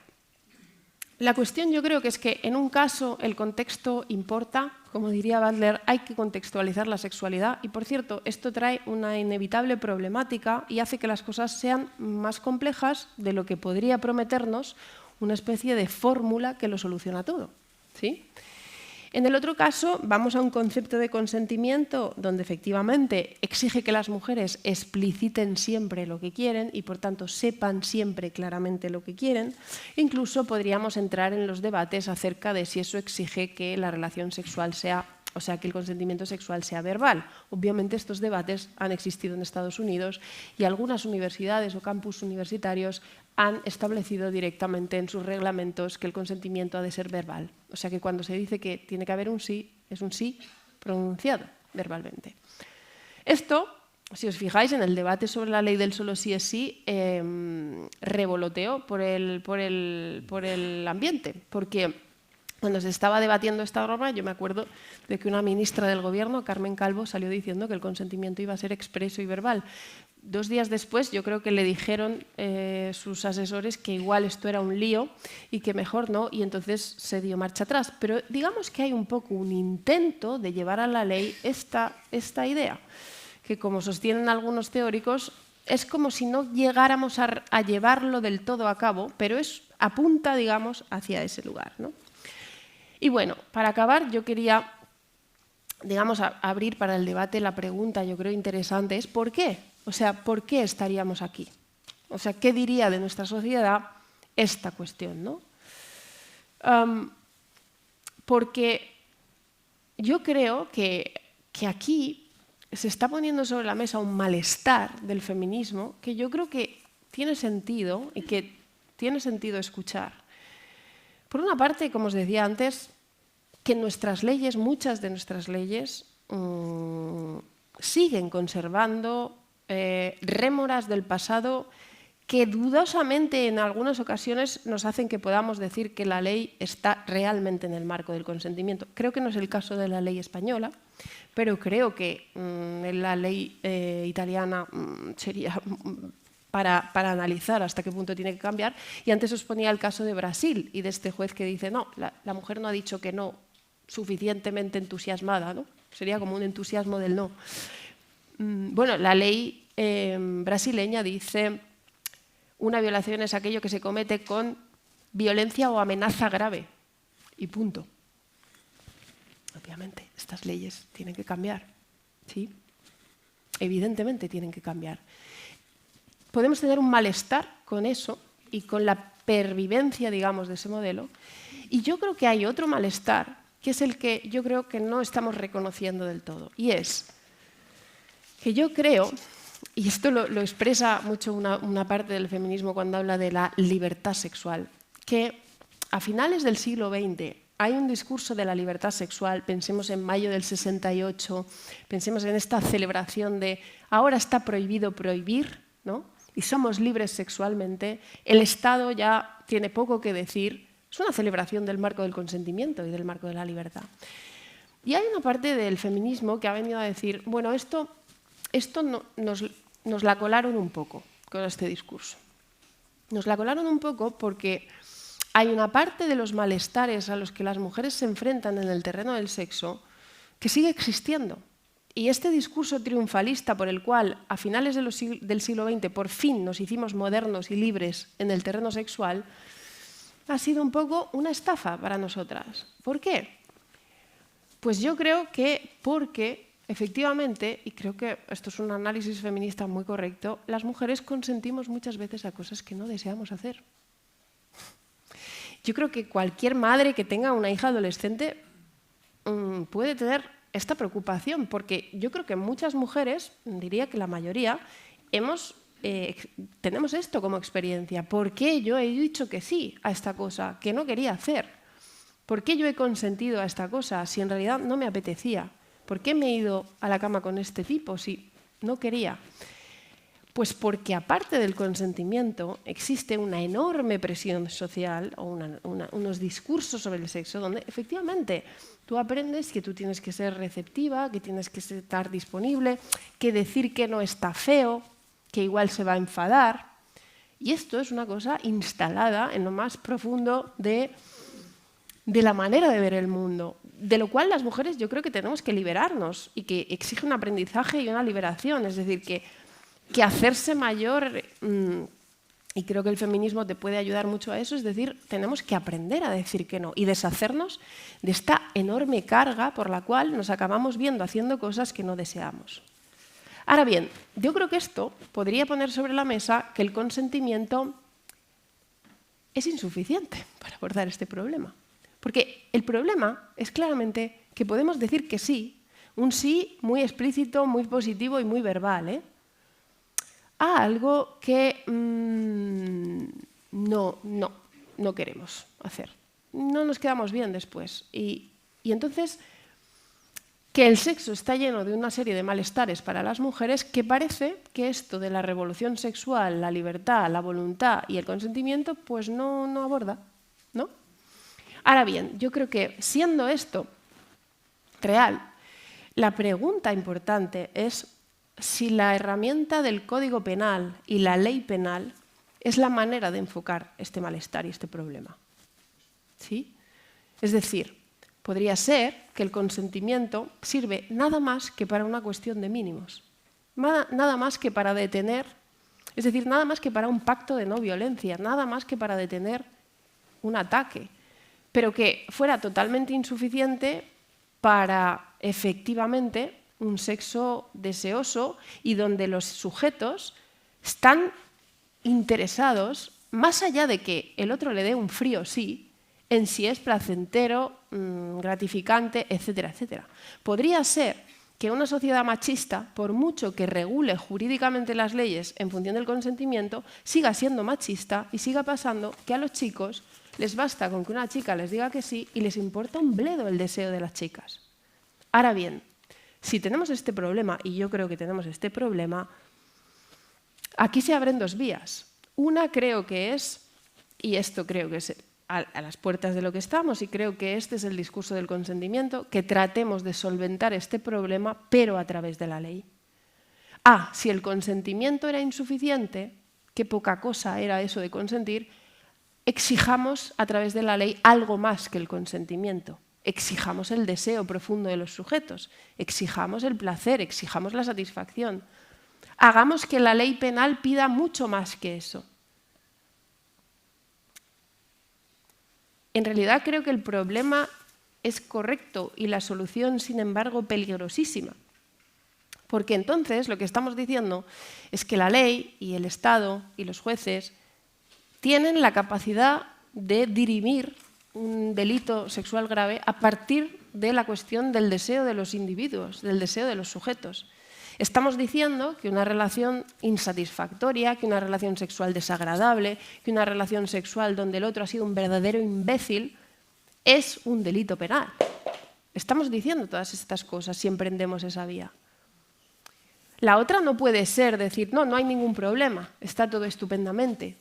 la cuestión yo creo que es que en un caso el contexto importa, como diría Butler, hay que contextualizar la sexualidad y por cierto esto trae una inevitable problemática y hace que las cosas sean más complejas de lo que podría prometernos una especie de fórmula que lo soluciona todo, ¿sí? En el otro caso, vamos a un concepto de consentimiento donde efectivamente exige que las mujeres expliciten siempre lo que quieren y por tanto sepan siempre claramente lo que quieren. Incluso podríamos entrar en los debates acerca de si eso exige que la relación sexual sea, o sea, que el consentimiento sexual sea verbal. Obviamente estos debates han existido en Estados Unidos y algunas universidades o campus universitarios han establecido directamente en sus reglamentos que el consentimiento ha de ser verbal. O sea que cuando se dice que tiene que haber un sí, es un sí pronunciado verbalmente. Esto, si os fijáis, en el debate sobre la ley del solo sí es sí, revoloteó por el ambiente, porque cuando se estaba debatiendo esta norma, yo me acuerdo de que una ministra del Gobierno, Carmen Calvo, salió diciendo que el consentimiento iba a ser expreso y verbal. 2 días después, yo creo que le dijeron sus asesores que igual esto era un lío y que mejor no, y entonces se dio marcha atrás. Pero digamos que hay un poco un intento de llevar a la ley esta idea, que como sostienen algunos teóricos, es como si no llegáramos a llevarlo del todo a cabo, pero apunta, digamos, hacia ese lugar, ¿no? Y bueno, para acabar, yo quería, digamos, abrir para el debate la pregunta, yo creo interesante, es ¿por qué? O sea, ¿por qué estaríamos aquí? O sea, ¿qué diría de nuestra sociedad esta cuestión, ¿no? Porque yo creo que aquí se está poniendo sobre la mesa un malestar del feminismo que yo creo que tiene sentido y que tiene sentido escuchar. Por una parte, como os decía antes, que nuestras leyes, muchas de nuestras leyes, siguen conservando rémoras del pasado que dudosamente en algunas ocasiones nos hacen que podamos decir que la ley está realmente en el marco del consentimiento. Creo que no es el caso de la ley española, pero creo que la ley italiana sería para analizar hasta qué punto tiene que cambiar. Y antes os ponía el caso de Brasil y de este juez que dice, no, la mujer no ha dicho que no suficientemente entusiasmada, ¿no? Sería como un entusiasmo del no. Bueno, la ley brasileña dice una violación es aquello que se comete con violencia o amenaza grave y punto. Obviamente, estas leyes tienen que cambiar, ¿sí? Evidentemente tienen que cambiar. Podemos tener un malestar con eso y con la pervivencia, digamos, de ese modelo. Y yo creo que hay otro malestar, que es el que yo creo que no estamos reconociendo del todo. Y es que yo creo, y esto lo expresa mucho una parte del feminismo cuando habla de la libertad sexual, que a finales del siglo XX hay un discurso de la libertad sexual, pensemos en mayo del 68, pensemos en esta celebración de ahora está prohibido prohibir, ¿no? Y somos libres sexualmente, el Estado ya tiene poco que decir, es una celebración del marco del consentimiento y del marco de la libertad. Y hay una parte del feminismo que ha venido a decir, bueno, esto nos la colaron un poco con este discurso. Nos la colaron un poco porque hay una parte de los malestares a los que las mujeres se enfrentan en el terreno del sexo que sigue existiendo Y este discurso triunfalista por el cual a finales del siglo XX por fin nos hicimos modernos y libres en el terreno sexual ha sido un poco una estafa para nosotras. ¿Por qué? Pues yo creo que porque efectivamente, y creo que esto es un análisis feminista muy correcto, las mujeres consentimos muchas veces a cosas que no deseamos hacer. Yo creo que cualquier madre que tenga una hija adolescente puede tener esta preocupación, porque yo creo que muchas mujeres, diría que la mayoría, tenemos esto como experiencia. ¿Por qué yo he dicho que sí a esta cosa que no quería hacer? ¿Por qué yo he consentido a esta cosa si en realidad no me apetecía? ¿Por qué me he ido a la cama con este tipo si no quería? Pues porque aparte del consentimiento existe una enorme presión social o unos discursos sobre el sexo donde efectivamente tú aprendes que tú tienes que ser receptiva, que tienes que estar disponible, que decir que no está feo, que igual se va a enfadar. Y esto es una cosa instalada en lo más profundo de la manera de ver el mundo, de lo cual las mujeres yo creo que tenemos que liberarnos y que exige un aprendizaje y una liberación, es decir, que hacerse mayor, y creo que el feminismo te puede ayudar mucho a eso, es decir, tenemos que aprender a decir que no y deshacernos de esta enorme carga por la cual nos acabamos viendo haciendo cosas que no deseamos. Ahora bien, yo creo que esto podría poner sobre la mesa que el consentimiento es insuficiente para abordar este problema. Porque el problema es claramente que podemos decir que sí, un sí muy explícito, muy positivo y muy verbal, a algo que no queremos hacer. No nos quedamos bien después. Y entonces, que el sexo está lleno de una serie de malestares para las mujeres que parece que esto de la revolución sexual, la libertad, la voluntad y el consentimiento, pues no aborda, ¿no? Ahora bien, yo creo que siendo esto real, la pregunta importante es si la herramienta del Código Penal y la ley penal es la manera de enfocar este malestar y este problema. ¿Sí? Es decir, podría ser que el consentimiento sirve nada más que para una cuestión de mínimos, nada más que para detener, es decir, nada más que para un pacto de no violencia, nada más que para detener un ataque, pero que fuera totalmente insuficiente para efectivamente un sexo deseoso y donde los sujetos están interesados, más allá de que el otro le dé un frío sí, en si es placentero, gratificante, etcétera, etcétera. Podría ser que una sociedad machista, por mucho que regule jurídicamente las leyes en función del consentimiento, siga siendo machista y siga pasando que a los chicos les basta con que una chica les diga que sí y les importa un bledo el deseo de las chicas. Ahora bien, si tenemos este problema, y yo creo que tenemos este problema, aquí se abren dos vías. Una creo que es, y esto creo que es a las puertas de lo que estamos, y creo que este es el discurso del consentimiento, que tratemos de solventar este problema, pero a través de la ley. Si el consentimiento era insuficiente, qué poca cosa era eso de consentir, exijamos a través de la ley algo más que el consentimiento. Exijamos el deseo profundo de los sujetos, exijamos el placer, exijamos la satisfacción. Hagamos que la ley penal pida mucho más que eso. En realidad creo que el problema es correcto y la solución, sin embargo, peligrosísima. Porque entonces lo que estamos diciendo es que la ley y el Estado y los jueces tienen la capacidad de dirimir un delito sexual grave a partir de la cuestión del deseo de los individuos, del deseo de los sujetos. Estamos diciendo que una relación insatisfactoria, que una relación sexual desagradable, que una relación sexual donde el otro ha sido un verdadero imbécil, es un delito penal. Estamos diciendo todas estas cosas si emprendemos esa vía. La otra no puede ser decir, no hay ningún problema, está todo estupendamente,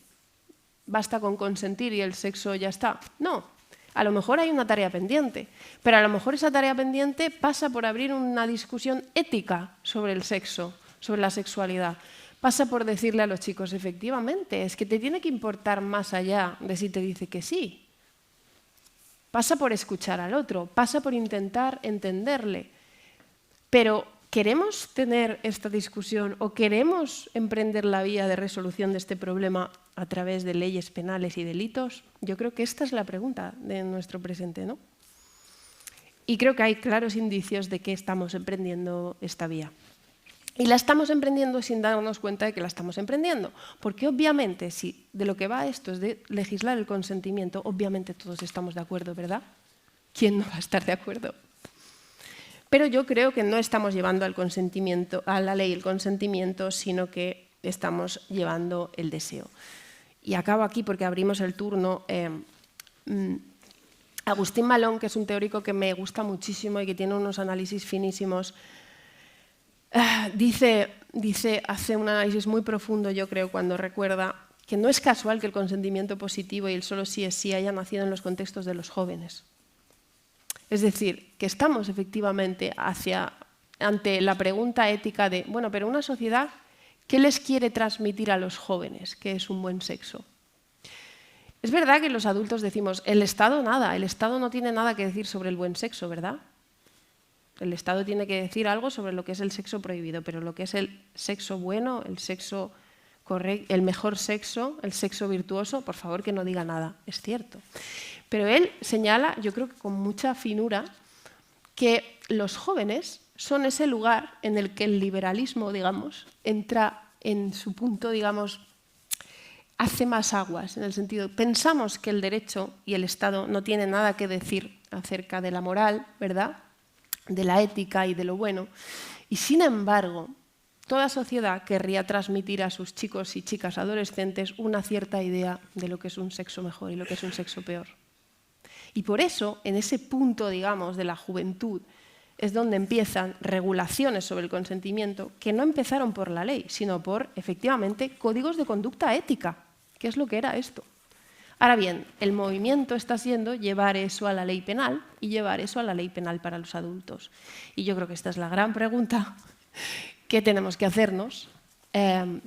basta con consentir y el sexo ya está. No. A lo mejor hay una tarea pendiente, pero a lo mejor esa tarea pendiente pasa por abrir una discusión ética sobre el sexo, sobre la sexualidad. Pasa por decirle a los chicos, efectivamente, es que te tiene que importar más allá de si te dice que sí. Pasa por escuchar al otro, pasa por intentar entenderle. Pero ¿queremos tener esta discusión o queremos emprender la vía de resolución de este problema a través de leyes penales y delitos? Yo creo que esta es la pregunta de nuestro presente, ¿no? Y creo que hay claros indicios de que estamos emprendiendo esta vía. Y la estamos emprendiendo sin darnos cuenta de que la estamos emprendiendo. Porque obviamente, si de lo que va esto es de legislar el consentimiento, obviamente todos estamos de acuerdo, ¿verdad? ¿Quién no va a estar de acuerdo? Pero yo creo que no estamos llevando al consentimiento, a la ley el consentimiento, sino que estamos llevando el deseo. Y acabo aquí porque abrimos el turno. Agustín Malón, que es un teórico que me gusta muchísimo y que tiene unos análisis finísimos, hace un análisis muy profundo, yo creo, cuando recuerda que no es casual que el consentimiento positivo y el solo sí es sí hayan nacido en los contextos de los jóvenes. Es decir, que estamos efectivamente ante la pregunta ética de, bueno, pero una sociedad, ¿qué les quiere transmitir a los jóvenes que es un buen sexo? Es verdad que los adultos decimos, el Estado nada, el Estado no tiene nada que decir sobre el buen sexo, ¿verdad? El Estado tiene que decir algo sobre lo que es el sexo prohibido, pero lo que es el sexo bueno, el sexo correcto, el mejor sexo, el sexo virtuoso, por favor que no diga nada, es cierto. Pero él señala, yo creo que con mucha finura, que los jóvenes son ese lugar en el que el liberalismo, digamos, entra en su punto, digamos, hace más aguas, en el sentido, pensamos que el derecho y el Estado no tienen nada que decir acerca de la moral, ¿verdad?, de la ética y de lo bueno, y sin embargo, toda sociedad querría transmitir a sus chicos y chicas adolescentes una cierta idea de lo que es un sexo mejor y lo que es un sexo peor. Y por eso, en ese punto, digamos, de la juventud, es donde empiezan regulaciones sobre el consentimiento que no empezaron por la ley, sino por, efectivamente, códigos de conducta ética, que es lo que era esto. Ahora bien, el movimiento está siendo llevar eso a la ley penal y llevar eso a la ley penal para los adultos. Y yo creo que esta es la gran pregunta que tenemos que hacernos.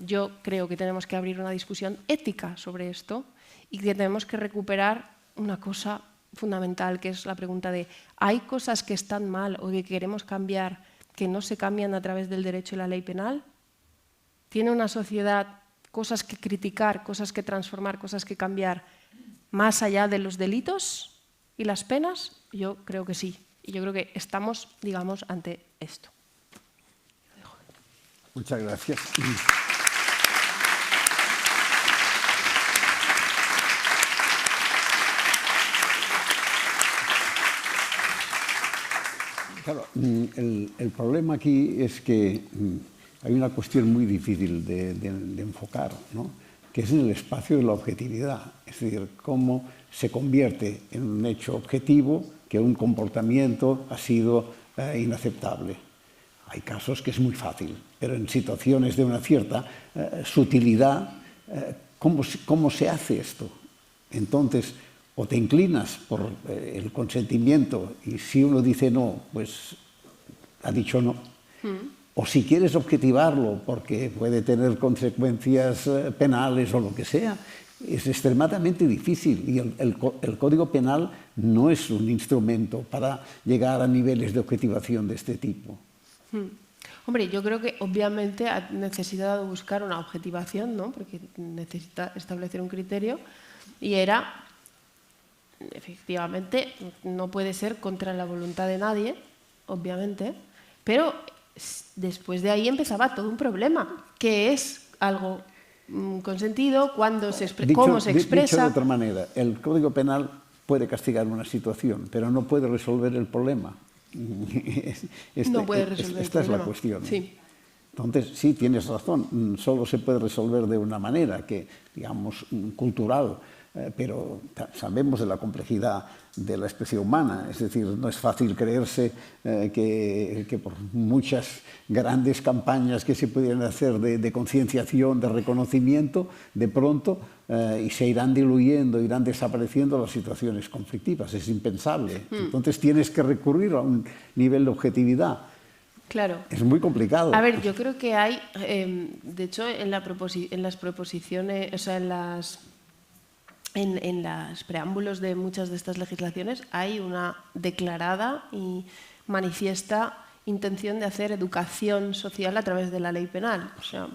Yo creo que tenemos que abrir una discusión ética sobre esto y que tenemos que recuperar una cosa fundamental, que es la pregunta de ¿hay cosas que están mal o que queremos cambiar que no se cambian a través del derecho y la ley penal? ¿Tiene una sociedad cosas que criticar, cosas que transformar, cosas que cambiar más allá de los delitos y las penas? Yo creo que sí. Y yo creo que estamos, digamos, ante esto. Muchas gracias. Claro, el problema aquí es que hay una cuestión muy difícil de enfocar, ¿no?, que es en el espacio de la objetividad. Es decir, cómo se convierte en un hecho objetivo que un comportamiento ha sido inaceptable. Hay casos que es muy fácil, pero en situaciones de una cierta sutilidad, ¿cómo se hace esto? Entonces, o te inclinas por el consentimiento y si uno dice no, pues ha dicho no. O si quieres objetivarlo porque puede tener consecuencias penales o lo que sea, es extremadamente difícil y el Código Penal no es un instrumento para llegar a niveles de objetivación de este tipo. Hombre, yo creo que obviamente ha necesitado buscar una objetivación, ¿no?, porque necesita establecer un criterio y era, efectivamente, no puede ser contra la voluntad de nadie, obviamente, pero después de ahí empezaba todo un problema, que es algo consentido, cuándo se cómo se expresa. Dicho de otra manera, el Código Penal puede castigar una situación, pero no puede resolver el problema. No puede resolver esta el problema. Es la cuestión. Sí. Entonces, sí, tienes razón, solo se puede resolver de una manera que, digamos, cultural, pero sabemos de la complejidad de la especie humana, es decir, no es fácil creerse que por muchas grandes campañas que se pudieran hacer de concienciación, de reconocimiento, de pronto y se irán diluyendo, irán desapareciendo las situaciones conflictivas, es impensable. Entonces tienes que recurrir a un nivel de objetividad. Claro. Es muy complicado. A ver, yo creo que hay, de hecho, en las proposiciones, o sea, en los preámbulos de muchas de estas legislaciones hay una declarada y manifiesta intención de hacer educación social a través de la ley penal. O sea,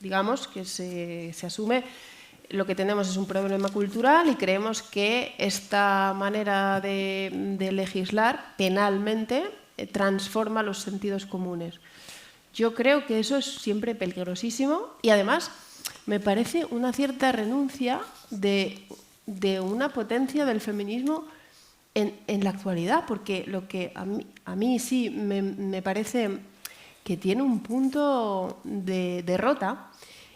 digamos que se asume lo que tenemos es un problema cultural y creemos que esta manera de legislar penalmente transforma los sentidos comunes. Yo creo que eso es siempre peligrosísimo y además me parece una cierta renuncia de una potencia del feminismo en la actualidad, porque lo que a mí sí me parece que tiene un punto de derrota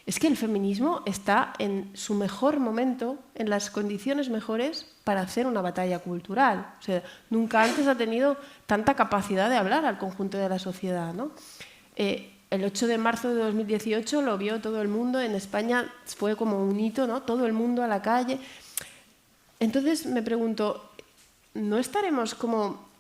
es que el feminismo está en su mejor momento, en las condiciones mejores para hacer una batalla cultural. O sea, nunca antes ha tenido tanta capacidad de hablar al conjunto de la sociedad, ¿no? El 8 de marzo de 2018 lo vio todo el mundo, en España fue como un hito, ¿no? Todo el mundo a la calle. Entonces me pregunto, ¿no estaremos como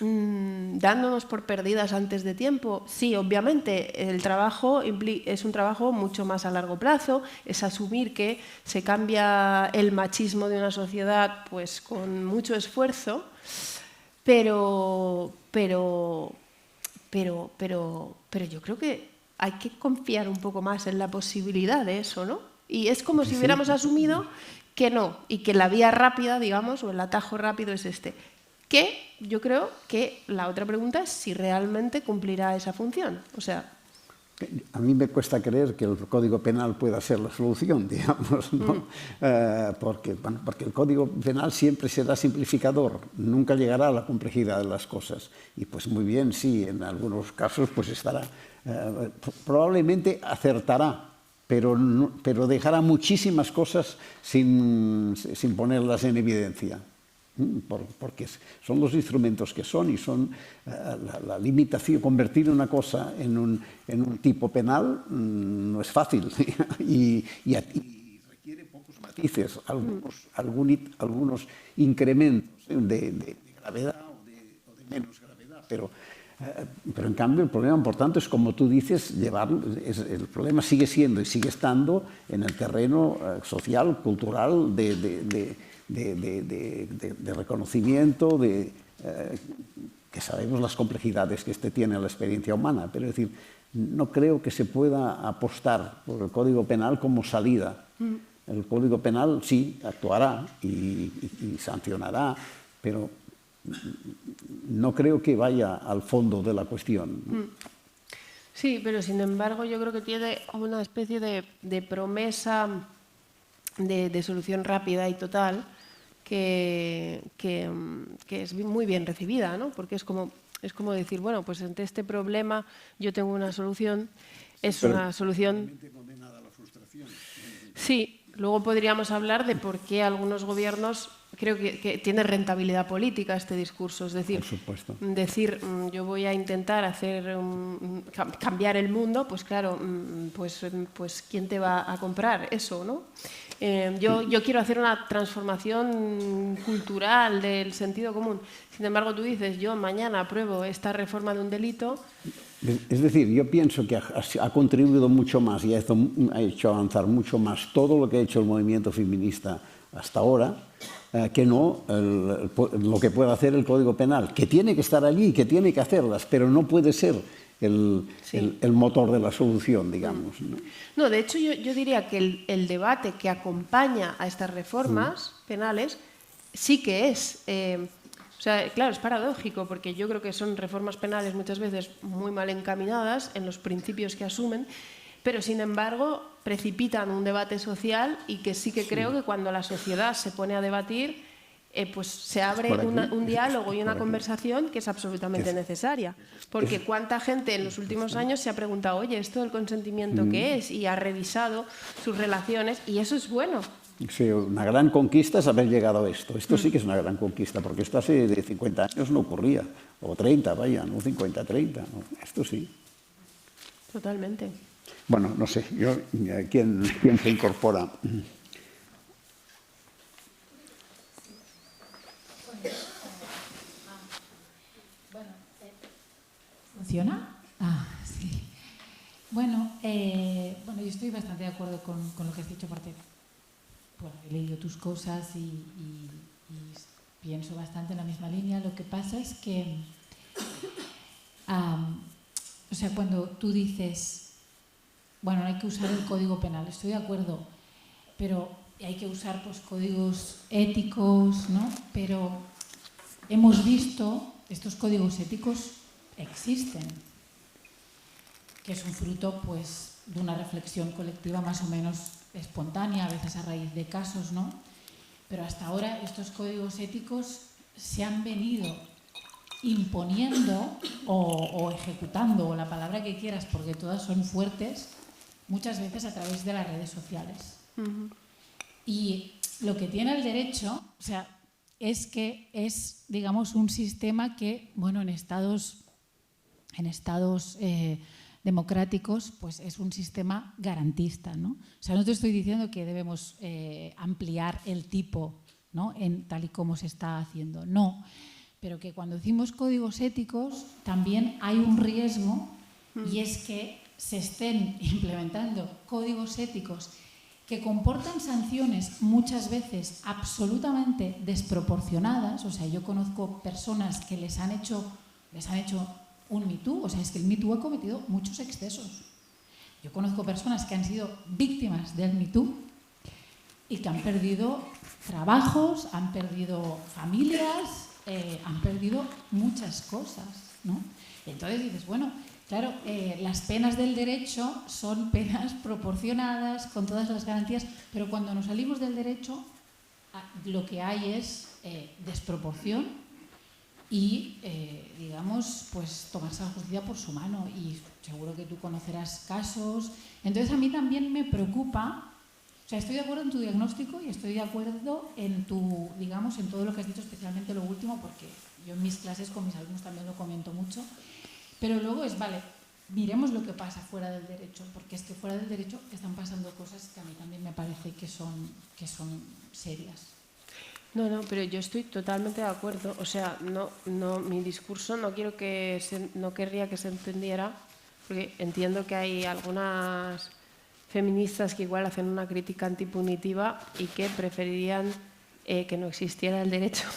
dándonos por perdidas antes de tiempo? Sí, obviamente, el trabajo es un trabajo mucho más a largo plazo, es asumir que se cambia el machismo de una sociedad pues con mucho esfuerzo, pero yo creo que hay que confiar un poco más en la posibilidad de eso, ¿no? Y es como si hubiéramos asumido que no, y que la vía rápida, digamos, o el atajo rápido es este. Que yo creo que la otra pregunta es si realmente cumplirá esa función. O sea, a mí me cuesta creer que el Código Penal pueda ser la solución, digamos, ¿no? Porque el Código Penal siempre será simplificador, nunca llegará a la complejidad de las cosas. Y pues muy bien, sí, en algunos casos pues estará, probablemente acertará, pero dejará muchísimas cosas sin ponerlas en evidencia. Porque son los instrumentos que son y son la limitación. Convertir una cosa en un tipo penal no es fácil y requiere pocos matices, algunos incrementos de gravedad o de menos gravedad, pero en cambio el problema importante es, como tú dices, el problema sigue siendo y sigue estando en el terreno social, cultural, de reconocimiento, que sabemos las complejidades que tiene la experiencia humana, pero es decir, no creo que se pueda apostar por el Código Penal como salida. El Código Penal sí actuará y sancionará, pero no creo que vaya al fondo de la cuestión. Sí, pero sin embargo yo creo que tiene una especie de promesa de solución rápida y total que es muy bien recibida, ¿no? Porque es como decir, bueno, pues ante este problema yo tengo una solución, una solución... Sí, luego podríamos hablar de por qué algunos gobiernos, creo que tiene rentabilidad política este discurso, es decir, decir yo voy a intentar cambiar el mundo, pues claro, pues ¿quién te va a comprar eso, no? Yo quiero hacer una transformación cultural del sentido común. Sin embargo, tú dices, yo mañana apruebo esta reforma de un delito. Es decir, yo pienso que ha contribuido mucho más y ha hecho avanzar mucho más todo lo que ha hecho el movimiento feminista hasta ahora que no lo que puede hacer el Código Penal, que tiene que estar allí, que tiene que hacerlas, pero no puede ser el motor de la solución, digamos. No, de hecho yo diría que el debate que acompaña a estas reformas penales sí que es... o sea, claro, es paradójico porque yo creo que son reformas penales muchas veces muy mal encaminadas en los principios que asumen, pero sin embargo precipitan un debate social y que sí que creo que cuando la sociedad se pone a debatir, pues se abre un diálogo y una conversación que es absolutamente necesaria. Porque cuánta gente en los últimos años se ha preguntado, oye, ¿esto del consentimiento qué es? Y ha revisado sus relaciones y eso es bueno. Sí, una gran conquista es haber llegado a esto. Esto sí que es una gran conquista, porque esto hace de 50 años no ocurría. O 30, vaya, no 50, 30. No, esto sí. Totalmente. Bueno, no sé, ¿quién se incorpora? ¿Funciona? Sí. Bueno, yo estoy bastante de acuerdo con lo que has dicho, aparte, bueno, he leído tus cosas y pienso bastante en la misma línea. Lo que pasa es que O sea, cuando tú dices, bueno, hay que usar el Código Penal, estoy de acuerdo, pero hay que usar pues códigos éticos, ¿no? Pero hemos visto, estos códigos éticos existen, que es un fruto pues de una reflexión colectiva más o menos espontánea, a veces a raíz de casos, ¿no? Pero hasta ahora estos códigos éticos se han venido imponiendo o ejecutando, o la palabra que quieras, porque todas son fuertes, muchas veces a través de las redes sociales. Y lo que tiene el derecho, o sea, es que es, digamos, un sistema que, bueno, en estados democráticos, pues es un sistema garantista, ¿no? O sea, no te estoy diciendo que debemos ampliar el tipo, ¿no? Tal y como se está haciendo, no. Pero que cuando decimos códigos éticos también hay un riesgo, y es que se estén implementando códigos éticos que comportan sanciones muchas veces absolutamente desproporcionadas. O sea, yo conozco personas que les han hecho un Me Too, o sea, es que el Me Too ha cometido muchos excesos. Yo conozco personas que han sido víctimas del Me Too y que han perdido trabajos, han perdido familias, han perdido muchas cosas, ¿no? Entonces dices, bueno, claro, las penas del derecho son penas proporcionadas, con todas las garantías, pero cuando nos salimos del derecho, lo que hay es desproporción y, digamos, pues tomarse la justicia por su mano. Y seguro que tú conocerás casos. Entonces a mí también me preocupa. O sea, estoy de acuerdo en tu diagnóstico y estoy de acuerdo en tu, digamos, en todo lo que has dicho, especialmente lo último, porque yo en mis clases con mis alumnos también lo comento mucho. Pero luego vale, miremos lo que pasa fuera del derecho, porque es que fuera del derecho están pasando cosas que a mí también me parece que son serias. No, pero yo estoy totalmente de acuerdo. O sea, mi discurso no querría que se entendiera, porque entiendo que hay algunas feministas que igual hacen una crítica antipunitiva y que preferirían que no existiera el derecho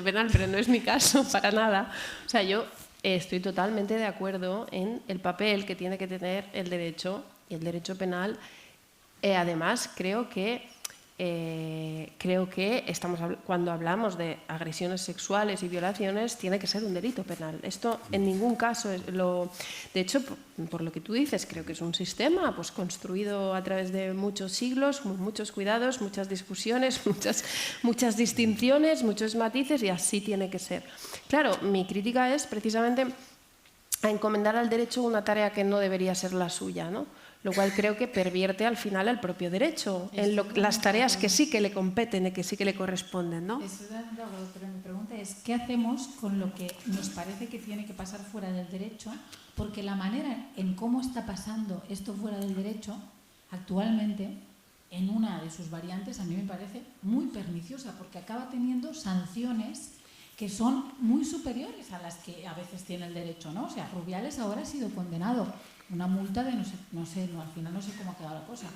penal, pero no es mi caso para nada. O sea, yo estoy totalmente de acuerdo en el papel que tiene que tener el derecho y el derecho penal. Además, creo que cuando hablamos de agresiones sexuales y violaciones tiene que ser un delito penal. Esto en ningún caso de hecho, por lo que tú dices, creo que es un sistema pues construido a través de muchos siglos, con muchos cuidados, muchas discusiones, muchas distinciones, muchos matices, y así tiene que ser. Claro, mi crítica es precisamente a encomendar al derecho una tarea que no debería ser la suya, ¿no? Lo cual creo que pervierte al final al propio derecho, en las tareas que sí que le competen y que sí que le corresponden, ¿no? Estoy de acuerdo, pero mi pregunta es, ¿qué hacemos con lo que nos parece que tiene que pasar fuera del derecho? Porque la manera en cómo está pasando esto fuera del derecho, actualmente, en una de sus variantes, a mí me parece muy perniciosa, porque acaba teniendo sanciones que son muy superiores a las que a veces tiene el derecho, ¿no? O sea, Rubiales ahora ha sido condenado. Una multa de al final no sé cómo ha quedado la cosa.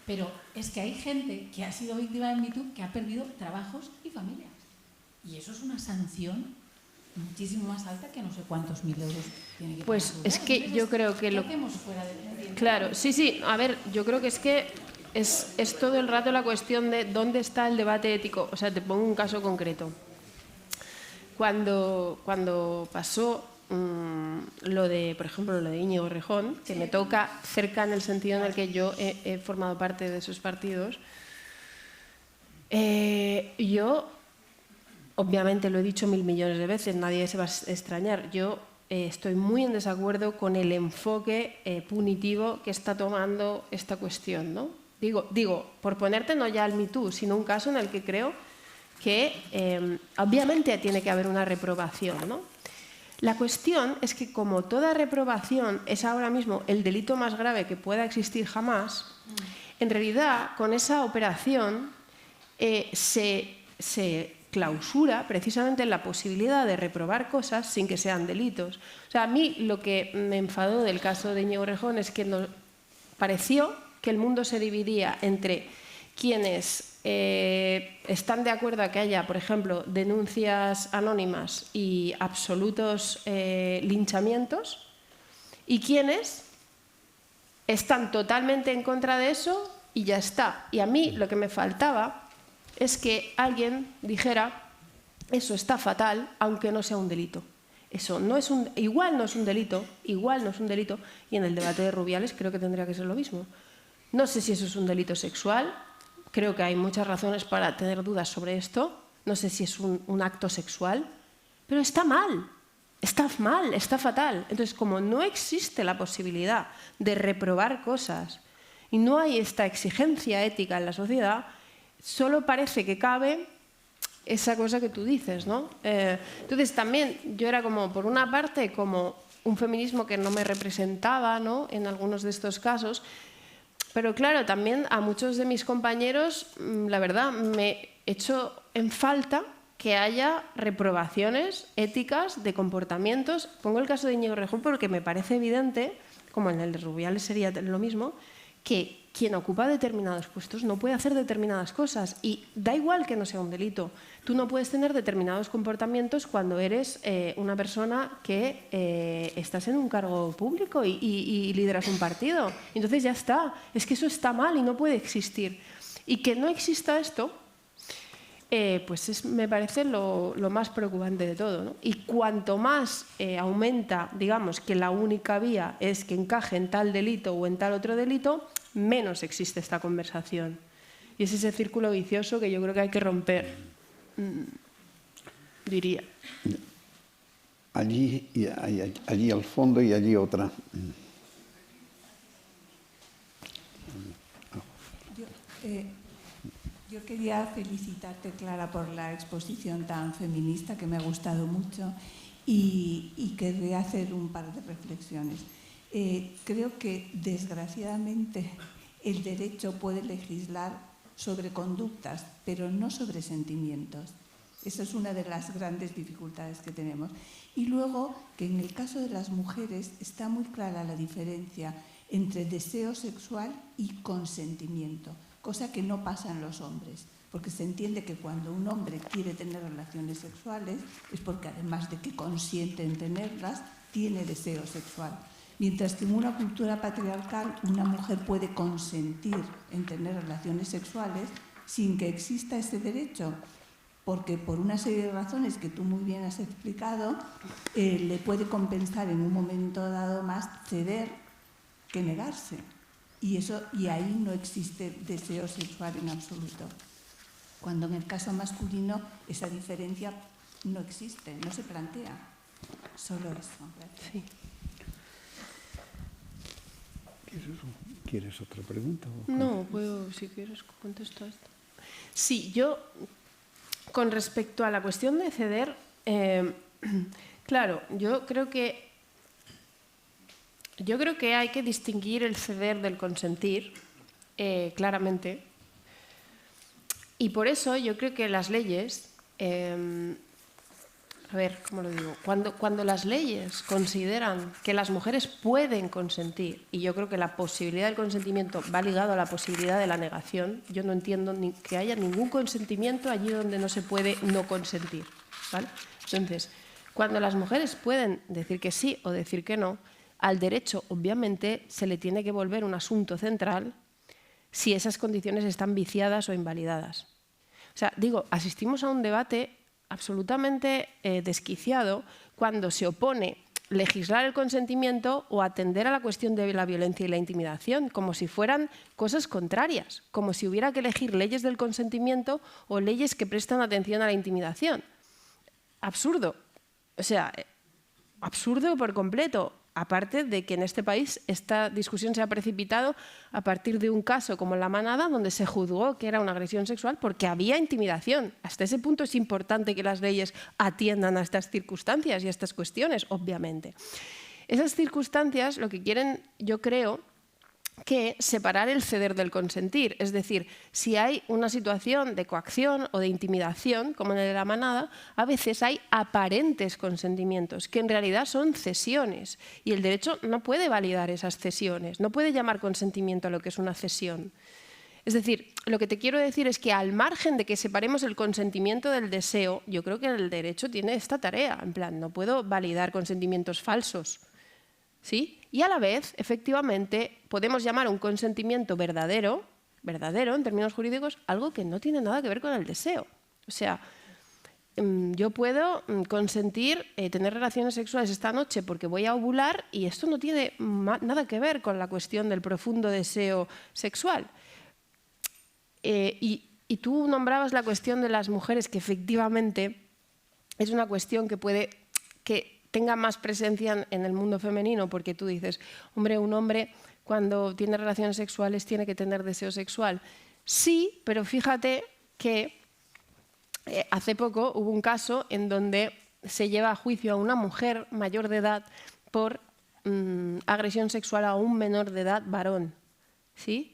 Pero es que hay gente que ha sido víctima del Me Too que ha perdido trabajos y familias. Y eso es una sanción muchísimo más alta que no sé cuántos mil euros tiene que pagar. Pues es que entonces, yo creo que ¿qué hacemos fuera del... Claro, sí. A ver, yo creo que es todo el rato la cuestión de dónde está el debate ético. O sea, te pongo un caso concreto. Cuando pasó por ejemplo, lo de Íñigo Errejón, que me toca cerca en el sentido en el que yo he formado parte de esos partidos, yo, obviamente lo he dicho 1000 millones de veces, nadie se va a extrañar, yo estoy muy en desacuerdo con el enfoque punitivo que está tomando esta cuestión, ¿no? Digo, por ponerte no ya al Me Too, sino un caso en el que creo que obviamente tiene que haber una reprobación, ¿no? La cuestión es que como toda reprobación es ahora mismo el delito más grave que pueda existir jamás, en realidad con esa operación se clausura precisamente la posibilidad de reprobar cosas sin que sean delitos. O sea, a mí lo que me enfadó del caso de Íñigo Errejón es que pareció que el mundo se dividía entre quienes están de acuerdo a que haya, por ejemplo, denuncias anónimas y absolutos linchamientos, y quienes están totalmente en contra de eso y ya está. Y a mí lo que me faltaba es que alguien dijera: eso está fatal, aunque no sea un delito. Eso no es igual no es un delito, y en el debate de Rubiales creo que tendría que ser lo mismo. No sé si eso es un delito sexual, creo que hay muchas razones para tener dudas sobre esto, no sé si es un acto sexual, pero está mal, está fatal. Entonces, como no existe la posibilidad de reprobar cosas y no hay esta exigencia ética en la sociedad, solo parece que cabe esa cosa que tú dices, ¿no? Entonces también yo era como, por una parte, como un feminismo que no me representaba, ¿no?, en algunos de estos casos, pero claro, también a muchos de mis compañeros, la verdad, me echo en falta que haya reprobaciones éticas de comportamientos. Pongo el caso de Íñigo Rejón porque me parece evidente, como en el de Rubiales sería lo mismo, que quien ocupa determinados puestos no puede hacer determinadas cosas y da igual que no sea un delito. Tú no puedes tener determinados comportamientos cuando eres una persona que estás en un cargo público y lideras un partido. Entonces ya está, es que eso está mal y no puede existir. Y que no exista esto, pues me parece lo más preocupante de todo, ¿no? Y cuanto más aumenta, digamos, que la única vía es que encaje en tal delito o en tal otro delito, menos existe esta conversación. Y es ese círculo vicioso que yo creo que hay que romper, diría. Allí al fondo y allí otra. Yo quería felicitarte, Clara, por la exposición tan feminista que me ha gustado mucho y querría hacer un par de reflexiones. Creo que, desgraciadamente, el derecho puede legislar sobre conductas, pero no sobre sentimientos. Esa es una de las grandes dificultades que tenemos. Y luego, que en el caso de las mujeres está muy clara la diferencia entre deseo sexual y consentimiento, cosa que no pasa en los hombres, porque se entiende que cuando un hombre quiere tener relaciones sexuales es porque, además de que consiente en tenerlas, tiene deseo sexual. Mientras que en una cultura patriarcal una mujer puede consentir en tener relaciones sexuales sin que exista ese derecho, porque por una serie de razones que tú muy bien has explicado, le puede compensar en un momento dado más ceder que negarse. Y ahí no existe deseo sexual en absoluto. Cuando en el caso masculino esa diferencia no existe, no se plantea. Solo eso. Gracias. Sí. ¿Quieres otra pregunta? No, puedo, si quieres, contesto a esto. Sí, yo, con respecto a la cuestión de ceder, claro, yo creo que hay que distinguir el ceder del consentir, claramente. Y por eso yo creo que las leyes, a ver, ¿cómo lo digo? Cuando las leyes consideran que las mujeres pueden consentir, y yo creo que la posibilidad del consentimiento va ligado a la posibilidad de la negación, yo no entiendo que haya ningún consentimiento allí donde no se puede no consentir, ¿vale? Entonces, cuando las mujeres pueden decir que sí o decir que no, al derecho, obviamente, se le tiene que volver un asunto central si esas condiciones están viciadas o invalidadas. O sea, digo, asistimos a un debate absolutamente desquiciado cuando se opone legislar el consentimiento o atender a la cuestión de la violencia y la intimidación, como si fueran cosas contrarias, como si hubiera que elegir leyes del consentimiento o leyes que prestan atención a la intimidación. Absurdo. O sea, absurdo por completo. Aparte de que en este país esta discusión se ha precipitado a partir de un caso como La Manada, donde se juzgó que era una agresión sexual porque había intimidación. Hasta ese punto es importante que las leyes atiendan a estas circunstancias y a estas cuestiones, obviamente. Esas circunstancias lo que quieren, yo creo, que separar el ceder del consentir. Es decir, si hay una situación de coacción o de intimidación, como en el de La Manada, a veces hay aparentes consentimientos, que en realidad son cesiones. Y el derecho no puede validar esas cesiones, no puede llamar consentimiento a lo que es una cesión. Es decir, lo que te quiero decir es que al margen de que separemos el consentimiento del deseo, yo creo que el derecho tiene esta tarea, en plan, no puedo validar consentimientos falsos, ¿sí? Y a la vez, efectivamente, podemos llamar un consentimiento verdadero en términos jurídicos, algo que no tiene nada que ver con el deseo. O sea, yo puedo consentir tener relaciones sexuales esta noche porque voy a ovular y esto no tiene nada que ver con la cuestión del profundo deseo sexual. Y tú nombrabas la cuestión de las mujeres, que efectivamente es una cuestión que puede que tenga más presencia en el mundo femenino, porque tú dices, hombre, un hombre cuando tiene relaciones sexuales tiene que tener deseo sexual. Sí, pero fíjate que hace poco hubo un caso en donde se lleva a juicio a una mujer mayor de edad por agresión sexual a un menor de edad varón, ¿sí?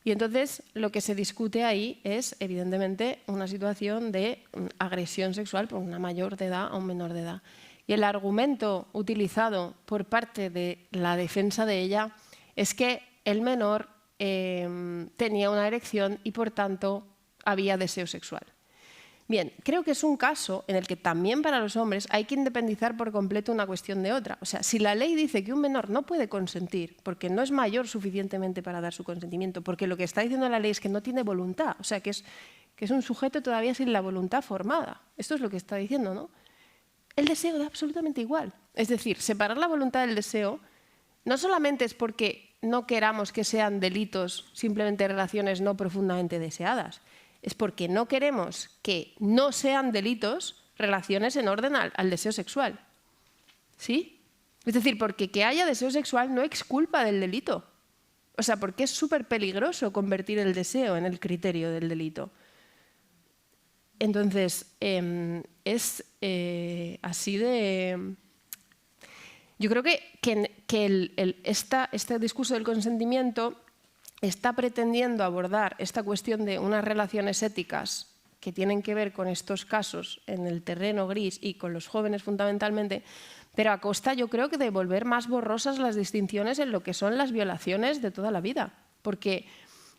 Y entonces lo que se discute ahí es, evidentemente, una situación de agresión sexual por una mayor de edad a un menor de edad. Y el argumento utilizado por parte de la defensa de ella es que el menor tenía una erección y, por tanto, había deseo sexual. Bien, creo que es un caso en el que también para los hombres hay que independizar por completo una cuestión de otra. O sea, si la ley dice que un menor no puede consentir porque no es mayor suficientemente para dar su consentimiento, porque lo que está diciendo la ley es que no tiene voluntad, o sea, que es un sujeto todavía sin la voluntad formada. Esto es lo que está diciendo, ¿no? El deseo da absolutamente igual. Es decir, separar la voluntad del deseo no solamente es porque no queramos que sean delitos simplemente relaciones no profundamente deseadas, es porque no queremos que no sean delitos relaciones en orden al deseo sexual. ¿Sí? Es decir, porque que haya deseo sexual no exculpa del delito. O sea, porque es súper peligroso convertir el deseo en el criterio del delito. Entonces, es así de... Yo creo que este discurso del consentimiento está pretendiendo abordar esta cuestión de unas relaciones éticas que tienen que ver con estos casos en el terreno gris y con los jóvenes fundamentalmente, pero a costa, yo creo, que de volver más borrosas las distinciones en lo que son las violaciones de toda la vida. Porque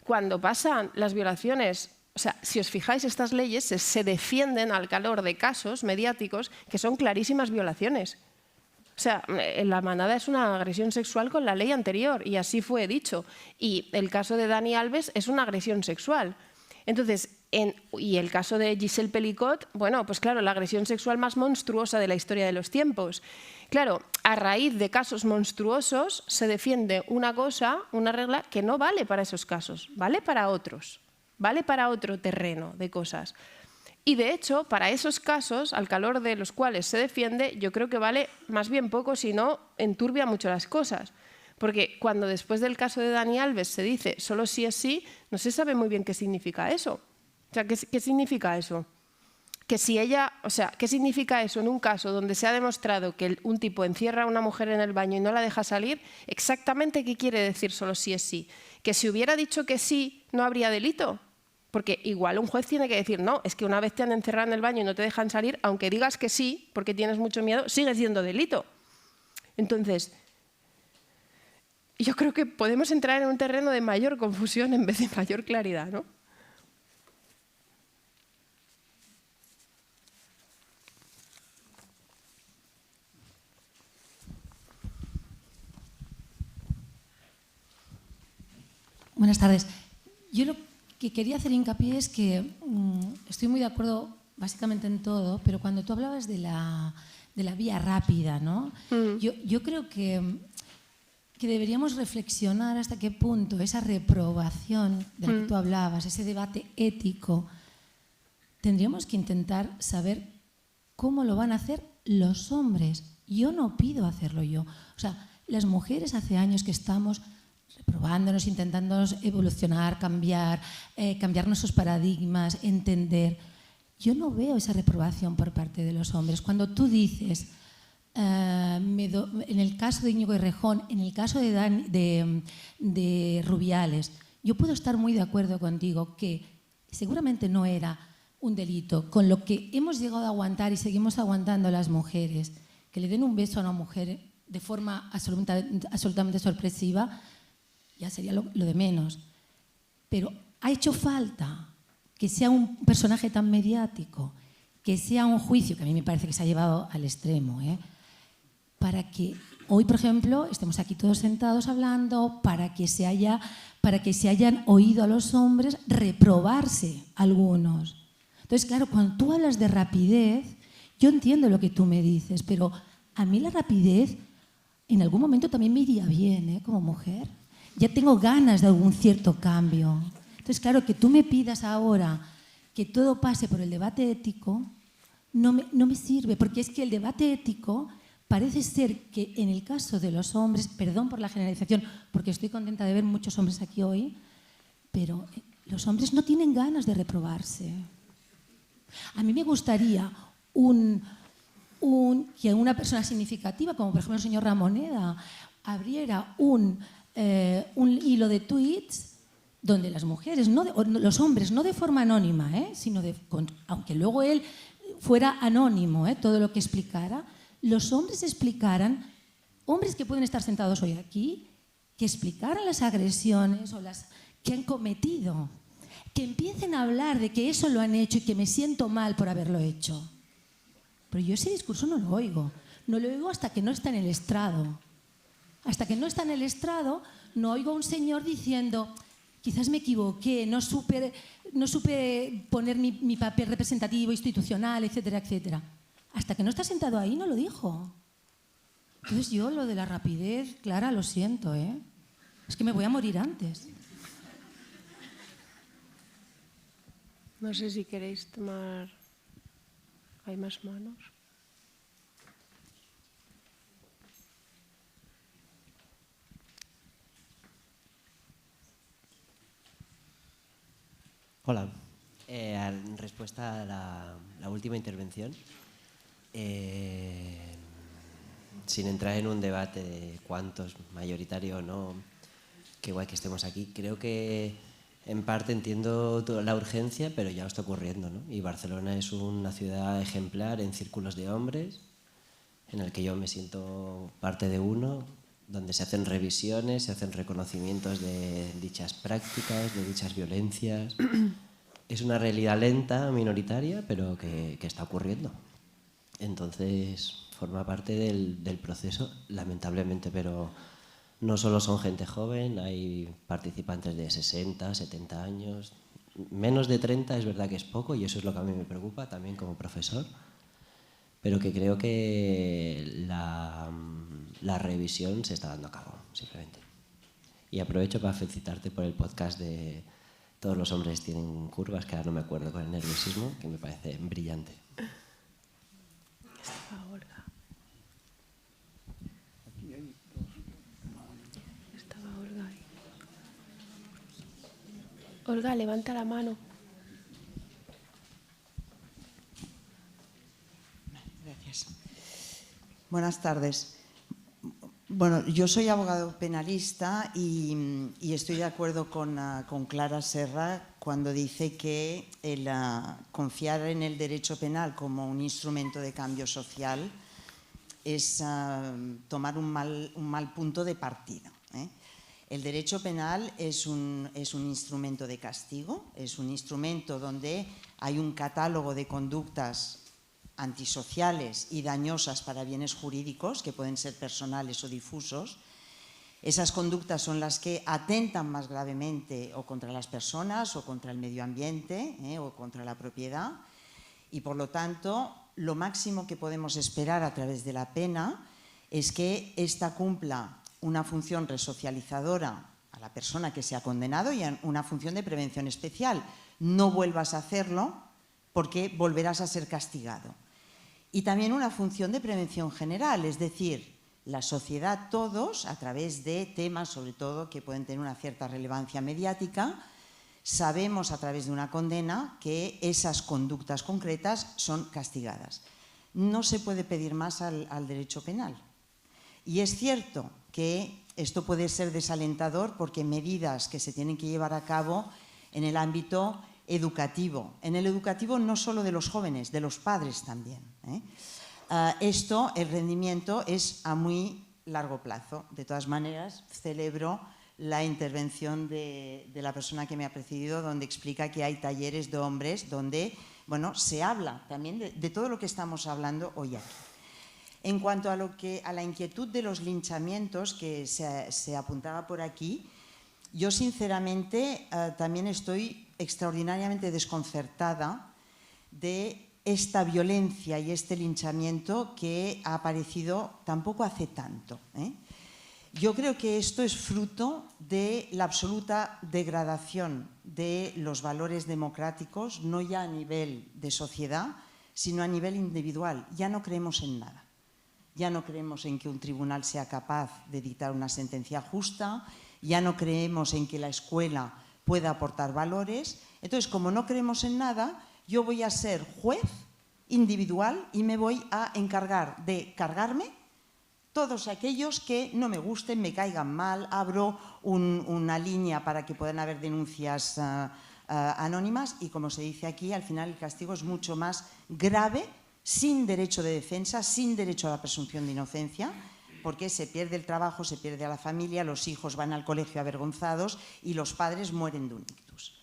cuando pasan las violaciones, o sea, si os fijáis, estas leyes se defienden al calor de casos mediáticos que son clarísimas violaciones. O sea, la manada es una agresión sexual con la ley anterior y así fue dicho. Y el caso de Dani Alves es una agresión sexual. Entonces, y el caso de Giselle Pelicot, bueno, pues claro, la agresión sexual más monstruosa de la historia de los tiempos. Claro, a raíz de casos monstruosos se defiende una cosa, una regla que no vale para esos casos, vale para otros, vale para otro terreno de cosas. Y de hecho, para esos casos, al calor de los cuales se defiende, yo creo que vale más bien poco, si no enturbia mucho las cosas. Porque cuando después del caso de Dani Alves se dice solo sí es sí, no se sabe muy bien qué significa eso. O sea, ¿qué significa eso? Que si ella, o sea, ¿qué significa eso en un caso donde se ha demostrado que un tipo encierra a una mujer en el baño y no la deja salir? Exactamente qué quiere decir solo sí es sí. Que si hubiera dicho que sí, no habría delito. Porque igual un juez tiene que decir, no, es que una vez te han encerrado en el baño y no te dejan salir, aunque digas que sí, porque tienes mucho miedo, sigue siendo delito. Entonces, yo creo que podemos entrar en un terreno de mayor confusión en vez de mayor claridad, ¿no? Buenas tardes. Yo lo que quería hacer hincapié es que estoy muy de acuerdo básicamente en todo, pero cuando tú hablabas de la vía rápida, ¿no? Yo creo que deberíamos reflexionar hasta qué punto esa reprobación de la que tú hablabas, ese debate ético, tendríamos que intentar saber cómo lo van a hacer los hombres. Yo no pido hacerlo yo. O sea, las mujeres hace años que estamos reprobándonos, intentando evolucionar, cambiar nuestros paradigmas, entender. Yo no veo esa reprobación por parte de los hombres. Cuando tú dices, en el caso de Íñigo Errejón, en el caso de Rubiales, yo puedo estar muy de acuerdo contigo que seguramente no era un delito. Con lo que hemos llegado a aguantar y seguimos aguantando las mujeres, que le den un beso a una mujer de forma absolutamente sorpresiva, ya sería lo de menos. Pero ha hecho falta que sea un personaje tan mediático, que sea un juicio, que a mí me parece que se ha llevado al extremo, para que hoy, por ejemplo, estemos aquí todos sentados hablando, para que se hayan oído a los hombres reprobarse algunos. Entonces, claro, cuando tú hablas de rapidez, yo entiendo lo que tú me dices, pero a mí la rapidez en algún momento también me iría bien, como mujer. Ya tengo ganas de algún cierto cambio. Entonces, claro, que tú me pidas ahora que todo pase por el debate ético no me sirve, porque es que el debate ético parece ser que en el caso de los hombres, perdón por la generalización, porque estoy contenta de ver muchos hombres aquí hoy, pero los hombres no tienen ganas de reprobarse. A mí me gustaría que una persona significativa, como por ejemplo el señor Ramoneda, abriera un hilo de tweets donde las mujeres, los hombres, no de forma anónima, sino aunque luego él fuera anónimo, todo lo que explicara, los hombres explicaran, hombres que pueden estar sentados hoy aquí, que explicaran las agresiones o las que han cometido, que empiecen a hablar de que eso lo han hecho y que me siento mal por haberlo hecho. Pero yo ese discurso no lo oigo hasta que no está en el estrado. Hasta que no está en el estrado, no oigo a un señor diciendo, quizás me equivoqué, no supe poner mi papel representativo, institucional, etcétera, etcétera. Hasta que no está sentado ahí no lo dijo. Entonces yo lo de la rapidez, Clara, lo siento, es que me voy a morir antes. No sé si queréis tomar... ¿Hay más manos? Hola. En respuesta a la última intervención, sin entrar en un debate de cuánto es mayoritario o no, qué guay que estemos aquí, creo que en parte entiendo la urgencia, pero ya está ocurriendo, ¿no? Y Barcelona es una ciudad ejemplar en círculos de hombres, en el que yo me siento parte de uno, donde se hacen revisiones, se hacen reconocimientos de dichas prácticas, de dichas violencias. Es una realidad lenta, minoritaria, pero que está ocurriendo. Entonces, forma parte del proceso, lamentablemente, pero no solo son gente joven, hay participantes de 60, 70 años. Menos de 30 es verdad que es poco y eso es lo que a mí me preocupa también como profesor, pero que creo que la revisión se está dando a cabo, simplemente. Y aprovecho para felicitarte por el podcast de Todos los hombres tienen curvas, que ahora no me acuerdo, con el nerviosismo, que me parece brillante. Estaba Olga. Estaba Olga ahí. Olga, levanta la mano. Gracias. Buenas tardes. Bueno, yo soy abogado penalista y estoy de acuerdo con Clara Serra cuando dice que confiar en el derecho penal como un instrumento de cambio social es tomar un mal punto de partida. El derecho penal es un instrumento de castigo, es un instrumento donde hay un catálogo de conductas antisociales y dañosas para bienes jurídicos, que pueden ser personales o difusos. Esas conductas son las que atentan más gravemente o contra las personas o contra el medio ambiente o contra la propiedad, y por lo tanto lo máximo que podemos esperar a través de la pena es que ésta cumpla una función resocializadora a la persona que se ha condenado y una función de prevención especial. No vuelvas a hacerlo porque volverás a ser castigado. Y también una función de prevención general, es decir, la sociedad, todos, a través de temas, sobre todo, que pueden tener una cierta relevancia mediática, sabemos a través de una condena que esas conductas concretas son castigadas. No se puede pedir más al derecho penal. Y es cierto que esto puede ser desalentador porque medidas que se tienen que llevar a cabo en el ámbito educativo. En el educativo no solo de los jóvenes, de los padres también. El rendimiento es a muy largo plazo. De todas maneras, celebro la intervención de la persona que me ha precedido, donde explica que hay talleres de hombres donde, bueno, se habla también de todo lo que estamos hablando hoy aquí. En cuanto a la inquietud de los linchamientos que se apuntaba por aquí, yo sinceramente también estoy extraordinariamente desconcertada de esta violencia y este linchamiento que ha aparecido tampoco hace tanto, ¿eh? Yo creo que esto es fruto de la absoluta degradación de los valores democráticos, no ya a nivel de sociedad, sino a nivel individual. Ya no creemos en nada. Ya no creemos en que un tribunal sea capaz de dictar una sentencia justa, ya no creemos en que la escuela pueda aportar valores. Entonces, como no creemos en nada, yo voy a ser juez individual y me voy a encargar de cargarme todos aquellos que no me gusten, me caigan mal, abro una línea para que puedan haber denuncias anónimas y, como se dice aquí, al final el castigo es mucho más grave, sin derecho de defensa, sin derecho a la presunción de inocencia, porque se pierde el trabajo, se pierde a la familia, los hijos van al colegio avergonzados y los padres mueren de un ictus.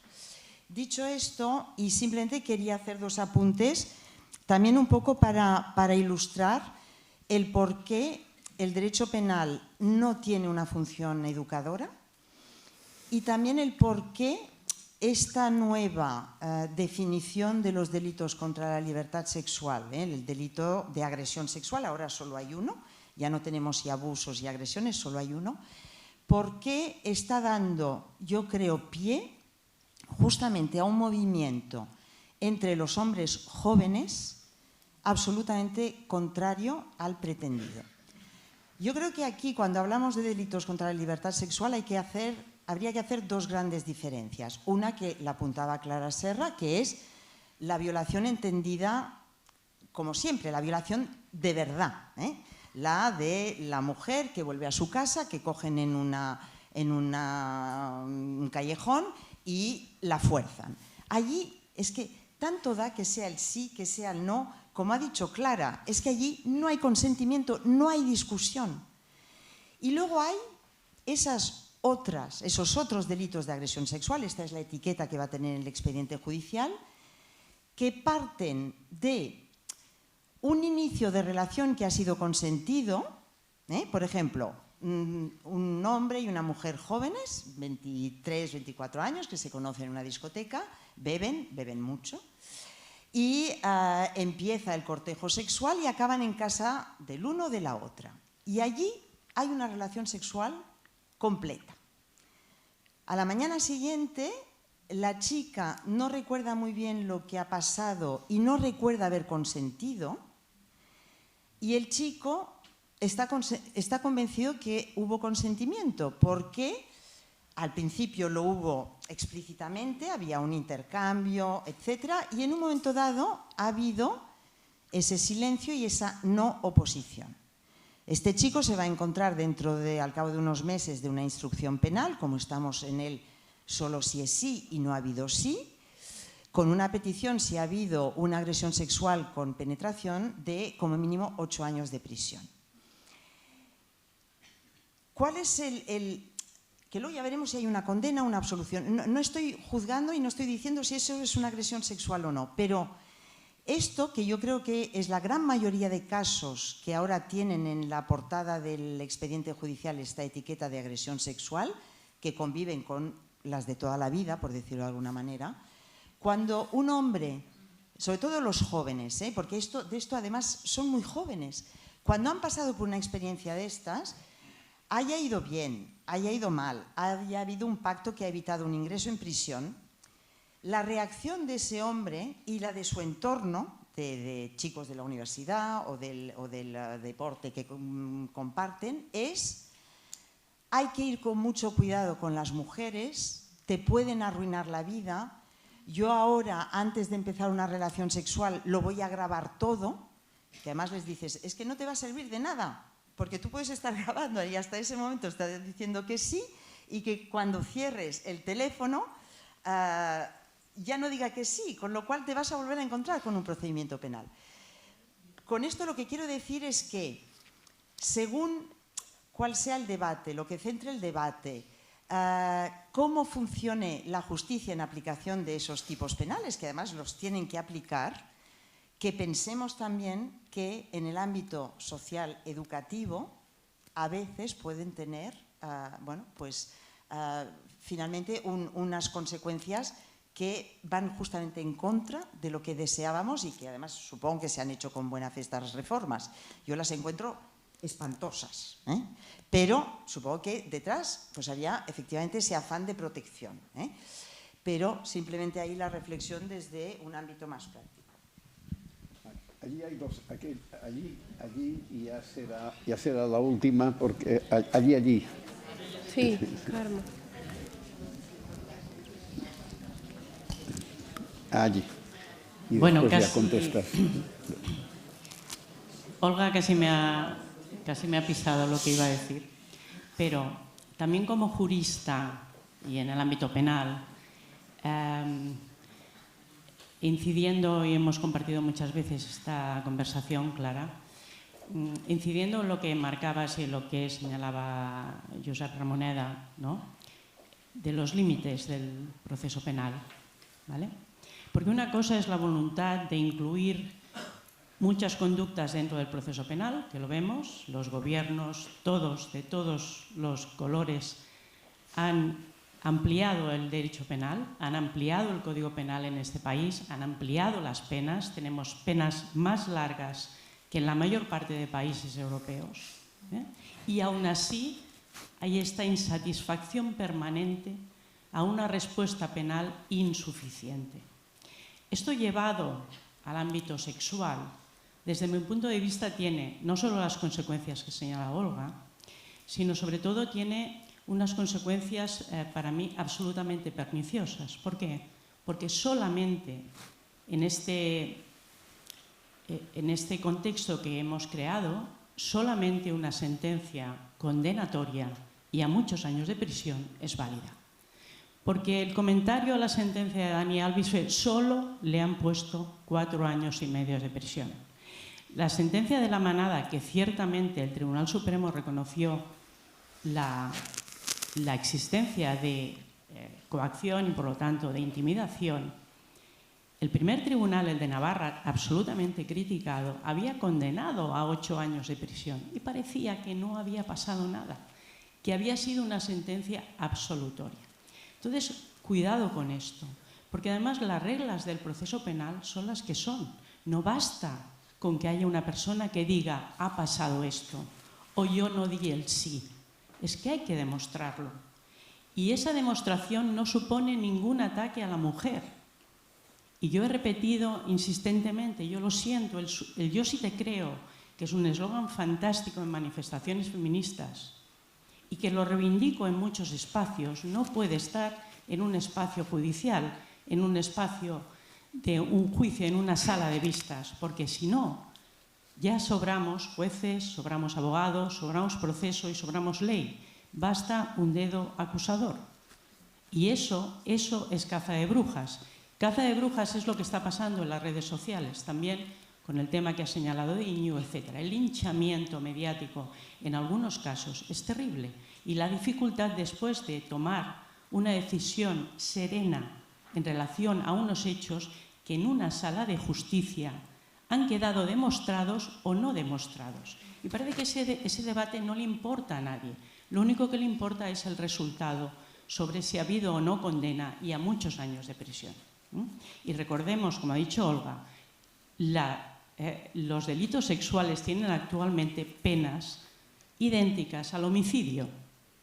Dicho esto, y simplemente quería hacer dos apuntes, también un poco para ilustrar el por qué el derecho penal no tiene una función educadora y también el por qué esta nueva definición de los delitos contra la libertad sexual, el delito de agresión sexual, ahora solo hay uno, ya no tenemos y abusos y agresiones, solo hay uno, porque está dando, yo creo, pie justamente a un movimiento entre los hombres jóvenes absolutamente contrario al pretendido. Yo creo que aquí, cuando hablamos de delitos contra la libertad sexual, habría que hacer dos grandes diferencias. Una que la apuntaba Clara Serra, que es la violación entendida, como siempre, la violación de verdad, la de la mujer que vuelve a su casa, que cogen en un callejón y la fuerzan. Allí es que tanto da que sea el sí, que sea el no, como ha dicho Clara, es que allí no hay consentimiento, no hay discusión. Y luego hay esos otros delitos de agresión sexual, esta es la etiqueta que va a tener el expediente judicial, que parten de un inicio de relación que ha sido consentido, por ejemplo, un hombre y una mujer jóvenes, 23, 24 años, que se conocen en una discoteca, beben mucho, y empieza el cortejo sexual y acaban en casa del uno o de la otra. Y allí hay una relación sexual completa. A la mañana siguiente, la chica no recuerda muy bien lo que ha pasado y no recuerda haber consentido, y el chico está convencido que hubo consentimiento, porque al principio lo hubo explícitamente, había un intercambio, etc. Y en un momento dado ha habido ese silencio y esa no oposición. Este chico se va a encontrar al cabo de unos meses de una instrucción penal, como estamos en él solo si es sí y no ha habido sí, con una petición si ha habido una agresión sexual con penetración de como mínimo 8 años de prisión. ¿Cuál es que luego ya veremos si hay una condena o una absolución? No estoy juzgando y no estoy diciendo si eso es una agresión sexual o no, pero esto, que yo creo que es la gran mayoría de casos que ahora tienen en la portada del expediente judicial esta etiqueta de agresión sexual, que conviven con las de toda la vida, por decirlo de alguna manera, cuando un hombre, sobre todo los jóvenes, porque de esto además son muy jóvenes, cuando han pasado por una experiencia de estas, haya ido bien, haya ido mal, haya habido un pacto que ha evitado un ingreso en prisión, la reacción de ese hombre y la de su entorno, de chicos de la universidad o del deporte que comparten, es: hay que ir con mucho cuidado con las mujeres, te pueden arruinar la vida, yo ahora, antes de empezar una relación sexual, lo voy a grabar todo, que además les dices, es que no te va a servir de nada, porque tú puedes estar grabando y hasta ese momento estás diciendo que sí, y que cuando cierres el teléfono ya no diga que sí, con lo cual te vas a volver a encontrar con un procedimiento penal. Con esto lo que quiero decir es que, según cuál sea el debate, lo que centre el debate, cómo funcione la justicia en aplicación de esos tipos penales, que además los tienen que aplicar, que pensemos también que en el ámbito social educativo a veces pueden tener, finalmente unas consecuencias que van justamente en contra de lo que deseábamos y que además supongo que se han hecho con buena fe estas reformas. Yo las encuentro espantosas, pero supongo que detrás pues había efectivamente ese afán de protección, pero simplemente ahí la reflexión desde un ámbito más práctico. Allí hay dos, allí y ya será la última, porque allí. Sí, Carmen. Allí. Y bueno, después casi, ya contestas. Olga casi me ha pisado lo que iba a decir, pero también como jurista y en el ámbito penal, incidiendo, y hemos compartido muchas veces esta conversación, Clara, incidiendo en lo que marcabas y en lo que señalaba Josep Ramoneda, ¿no?, de los límites del proceso penal, ¿vale? Porque una cosa es la voluntad de incluir muchas conductas dentro del proceso penal, que lo vemos, los gobiernos, todos, de todos los colores, han ampliado el derecho penal, han ampliado el Código Penal en este país, han ampliado las penas, tenemos penas más largas que en la mayor parte de países europeos, y aún así hay esta insatisfacción permanente a una respuesta penal insuficiente. Esto llevado al ámbito sexual, desde mi punto de vista, tiene no solo las consecuencias que señala Olga, sino sobre todo tiene unas consecuencias para mí absolutamente perniciosas. ¿Por qué? Porque solamente en este contexto que hemos creado, solamente una sentencia condenatoria y a muchos años de prisión es válida. Porque el comentario a la sentencia de Dani Alves fue: solo le han puesto 4 años y medio de prisión. La sentencia de la Manada, que ciertamente el Tribunal Supremo reconoció la existencia de coacción y por lo tanto de intimidación, el primer tribunal, el de Navarra, absolutamente criticado, había condenado a 8 años de prisión y parecía que no había pasado nada, que había sido una sentencia absolutoria. Entonces, cuidado con esto, porque además las reglas del proceso penal son las que son. No basta con que haya una persona que diga ha pasado esto o yo no di el sí. Es que hay que demostrarlo. Y esa demostración no supone ningún ataque a la mujer. Y yo he repetido insistentemente, yo lo siento, el yo sí te creo, que es un eslogan fantástico en manifestaciones feministas y que lo reivindico en muchos espacios, no puede estar en un espacio judicial, en un espacio de un juicio, en una sala de vistas, porque si no, ya sobramos jueces, sobramos abogados, sobramos proceso y sobramos ley. Basta un dedo acusador. Y eso es caza de brujas. Caza de brujas es lo que está pasando en las redes sociales, también con el tema que ha señalado de Iñigo, etc. El linchamiento mediático en algunos casos es terrible y la dificultad después de tomar una decisión serena en relación a unos hechos que en una sala de justicia han quedado demostrados o no demostrados. Y parece que ese debate no le importa a nadie. Lo único que le importa es el resultado sobre si ha habido o no condena y a muchos años de prisión. Y recordemos, como ha dicho Olga, los delitos sexuales tienen actualmente penas idénticas al homicidio.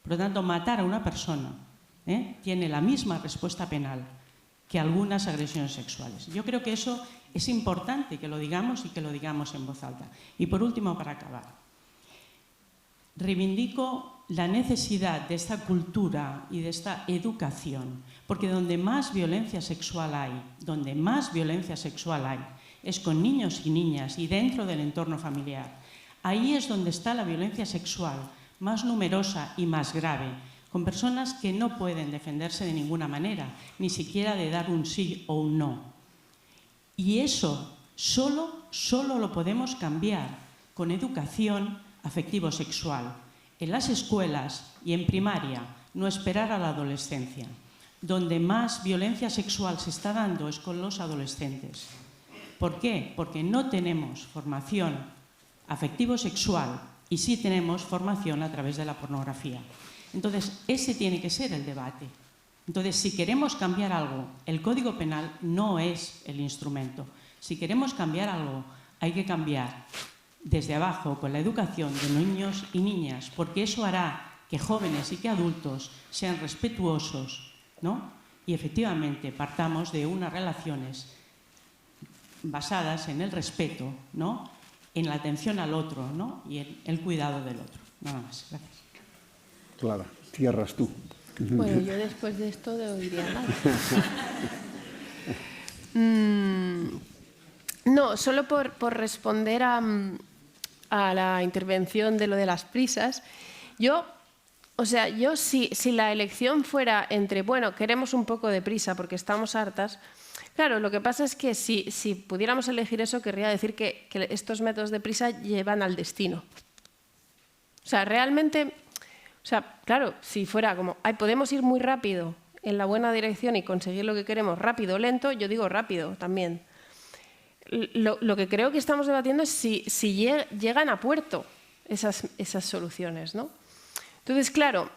Por lo tanto, matar a una persona tiene la misma respuesta penal que algunas agresiones sexuales. Yo creo que eso es importante que lo digamos y que lo digamos en voz alta. Y por último, para acabar, reivindico la necesidad de esta cultura y de esta educación, porque donde más violencia sexual hay, es con niños y niñas y dentro del entorno familiar. Ahí es donde está la violencia sexual más numerosa y más grave, con personas que no pueden defenderse de ninguna manera, ni siquiera de dar un sí o un no. Y eso solo lo podemos cambiar con educación afectivo-sexual. En las escuelas y en primaria no esperar a la adolescencia. Donde más violencia sexual se está dando es con los adolescentes. ¿Por qué? Porque no tenemos formación afectivo-sexual y sí tenemos formación a través de la pornografía. Entonces, ese tiene que ser el debate. Entonces, si queremos cambiar algo, el Código Penal no es el instrumento. Si queremos cambiar algo, hay que cambiar desde abajo con la educación de niños y niñas, porque eso hará que jóvenes y que adultos sean respetuosos, ¿no? Y efectivamente partamos de unas relaciones basadas en el respeto, ¿no? En la atención al otro, ¿no? Y en el cuidado del otro. Nada más. Gracias. Clara, cierras tú. Bueno, yo después de esto diría nada. No, solo por responder a la intervención de lo de las prisas, yo si la elección fuera entre, bueno, queremos un poco de prisa porque estamos hartas, claro, lo que pasa es que si pudiéramos elegir eso, querría decir que estos métodos de prisa llevan al destino. O sea, realmente, claro, si fuera como, podemos ir muy rápido en la buena dirección y conseguir lo que queremos rápido o lento, yo digo rápido también. Lo que creo que estamos debatiendo es si llegan a puerto esas soluciones, ¿no? Entonces, claro,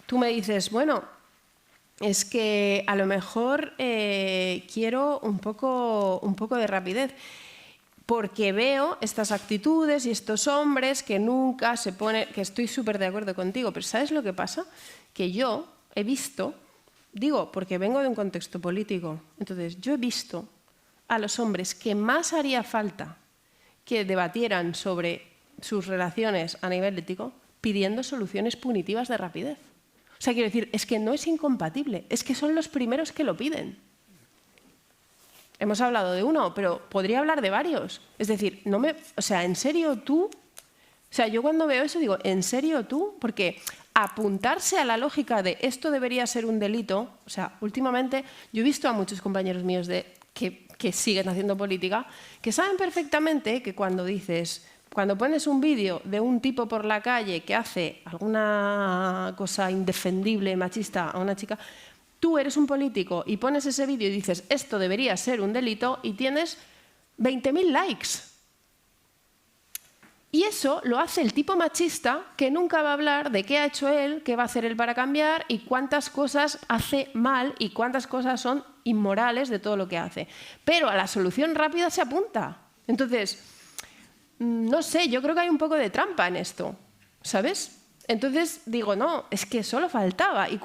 tú me dices, bueno, es que a lo mejor quiero un poco de rapidez, porque veo estas actitudes y estos hombres que nunca se ponen, que estoy súper de acuerdo contigo, pero ¿sabes lo que pasa? Que yo he visto, digo, porque vengo de un contexto político, entonces yo he visto a los hombres que más haría falta que debatieran sobre sus relaciones a nivel ético pidiendo soluciones punitivas de rapidez. O sea, quiero decir, es que no es incompatible, es que son los primeros que lo piden. Hemos hablado de uno, pero podría hablar de varios. Es decir, ¿en serio tú? O sea, yo cuando veo eso digo, ¿en serio tú? Porque apuntarse a la lógica de esto debería ser un delito, o sea, últimamente yo he visto a muchos compañeros míos que siguen haciendo política, que saben perfectamente que cuando pones un vídeo de un tipo por la calle que hace alguna cosa indefendible, machista a una chica, tú eres un político y pones ese vídeo y dices esto debería ser un delito y tienes 20.000 likes. Y eso lo hace el tipo machista que nunca va a hablar de qué ha hecho él, qué va a hacer él para cambiar y cuántas cosas hace mal y cuántas cosas son inmorales de todo lo que hace. Pero a la solución rápida se apunta. Entonces, no sé, yo creo que hay un poco de trampa en esto, ¿sabes? Entonces digo, no, es que solo faltaba. Y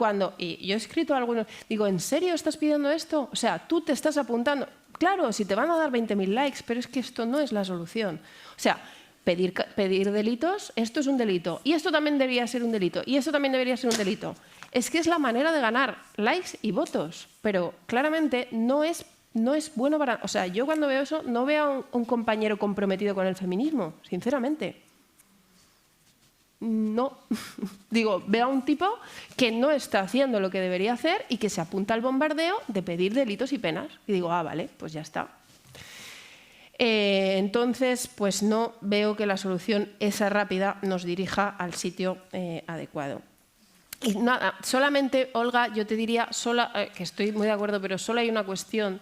yo he escrito a algunos, digo, ¿en serio estás pidiendo esto? O sea, tú te estás apuntando. Claro, si te van a dar 20.000 likes, pero es que esto no es la solución. O sea, pedir delitos, esto es un delito. Y esto también debería ser un delito. Y esto también debería ser un delito. Es que es la manera de ganar likes y votos. Pero claramente no es bueno para... O sea, yo cuando veo eso no veo a un compañero comprometido con el feminismo, sinceramente. No. Digo, veo a un tipo que no está haciendo lo que debería hacer y que se apunta al bombardeo de pedir delitos y penas. Y digo, vale, pues ya está. Entonces, pues no veo que la solución esa rápida nos dirija al sitio adecuado. Y nada, solamente, Olga, yo te diría, que estoy muy de acuerdo, pero solo hay una cuestión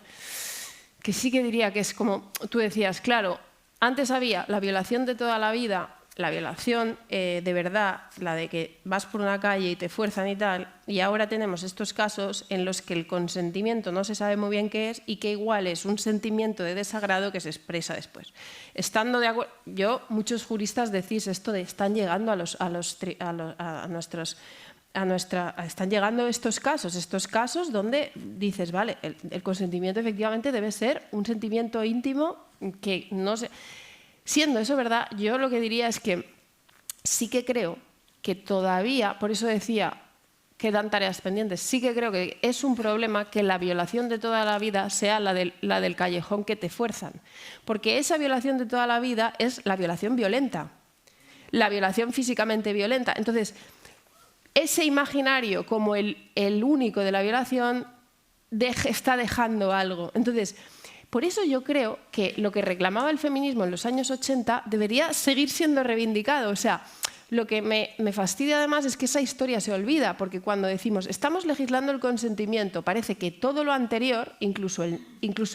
que sí que diría que es como tú decías, claro, antes había la violación de toda la vida, la violación de verdad, la de que vas por una calle y te fuerzan y tal, y ahora tenemos estos casos en los que el consentimiento no se sabe muy bien qué es y que igual es un sentimiento de desagrado que se expresa después. Estando de acuerdo, muchos juristas decís esto de están llegando están llegando estos casos donde dices, vale, el consentimiento efectivamente debe ser un sentimiento íntimo que no sé. Siendo eso verdad, yo lo que diría es que sí que creo que todavía, por eso decía, quedan tareas pendientes, sí que creo que es un problema que la violación de toda la vida sea la del callejón que te fuerzan. Porque esa violación de toda la vida es la violación violenta, la violación físicamente violenta. Entonces, ese imaginario como el único de la violación está dejando algo. Entonces, por eso yo creo que lo que reclamaba el feminismo en los años 80 debería seguir siendo reivindicado. O sea, lo que me fastidia además es que esa historia se olvida, porque cuando decimos estamos legislando el consentimiento, parece que todo lo anterior, incluso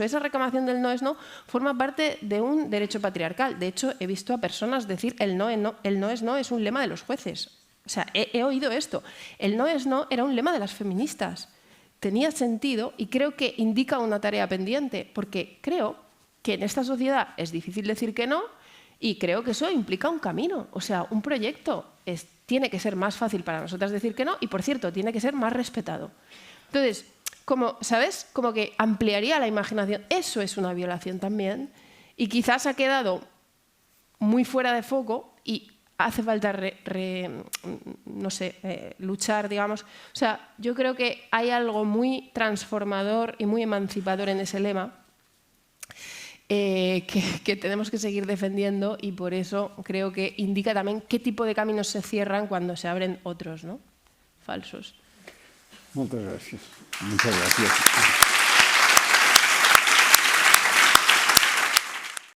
esa reclamación del no es no, forma parte de un derecho patriarcal. De hecho, he visto a personas decir el no es no es un lema de los jueces. O sea, he oído esto. El no es no era un lema de las feministas. Tenía sentido y creo que indica una tarea pendiente, porque creo que en esta sociedad es difícil decir que no, y creo que eso implica un camino, o sea, un proyecto. Tiene que ser más fácil para nosotras decir que no y, por cierto, tiene que ser más respetado. Entonces, ¿sabes? Como que ampliaría la imaginación. Eso es una violación también y quizás ha quedado muy fuera de foco y hace falta luchar, digamos. O sea, yo creo que hay algo muy transformador y muy emancipador en ese lema. Que tenemos que seguir defendiendo y por eso creo que indica también qué tipo de caminos se cierran cuando se abren otros, ¿no? Falsos. Muchas gracias. Muchas gracias.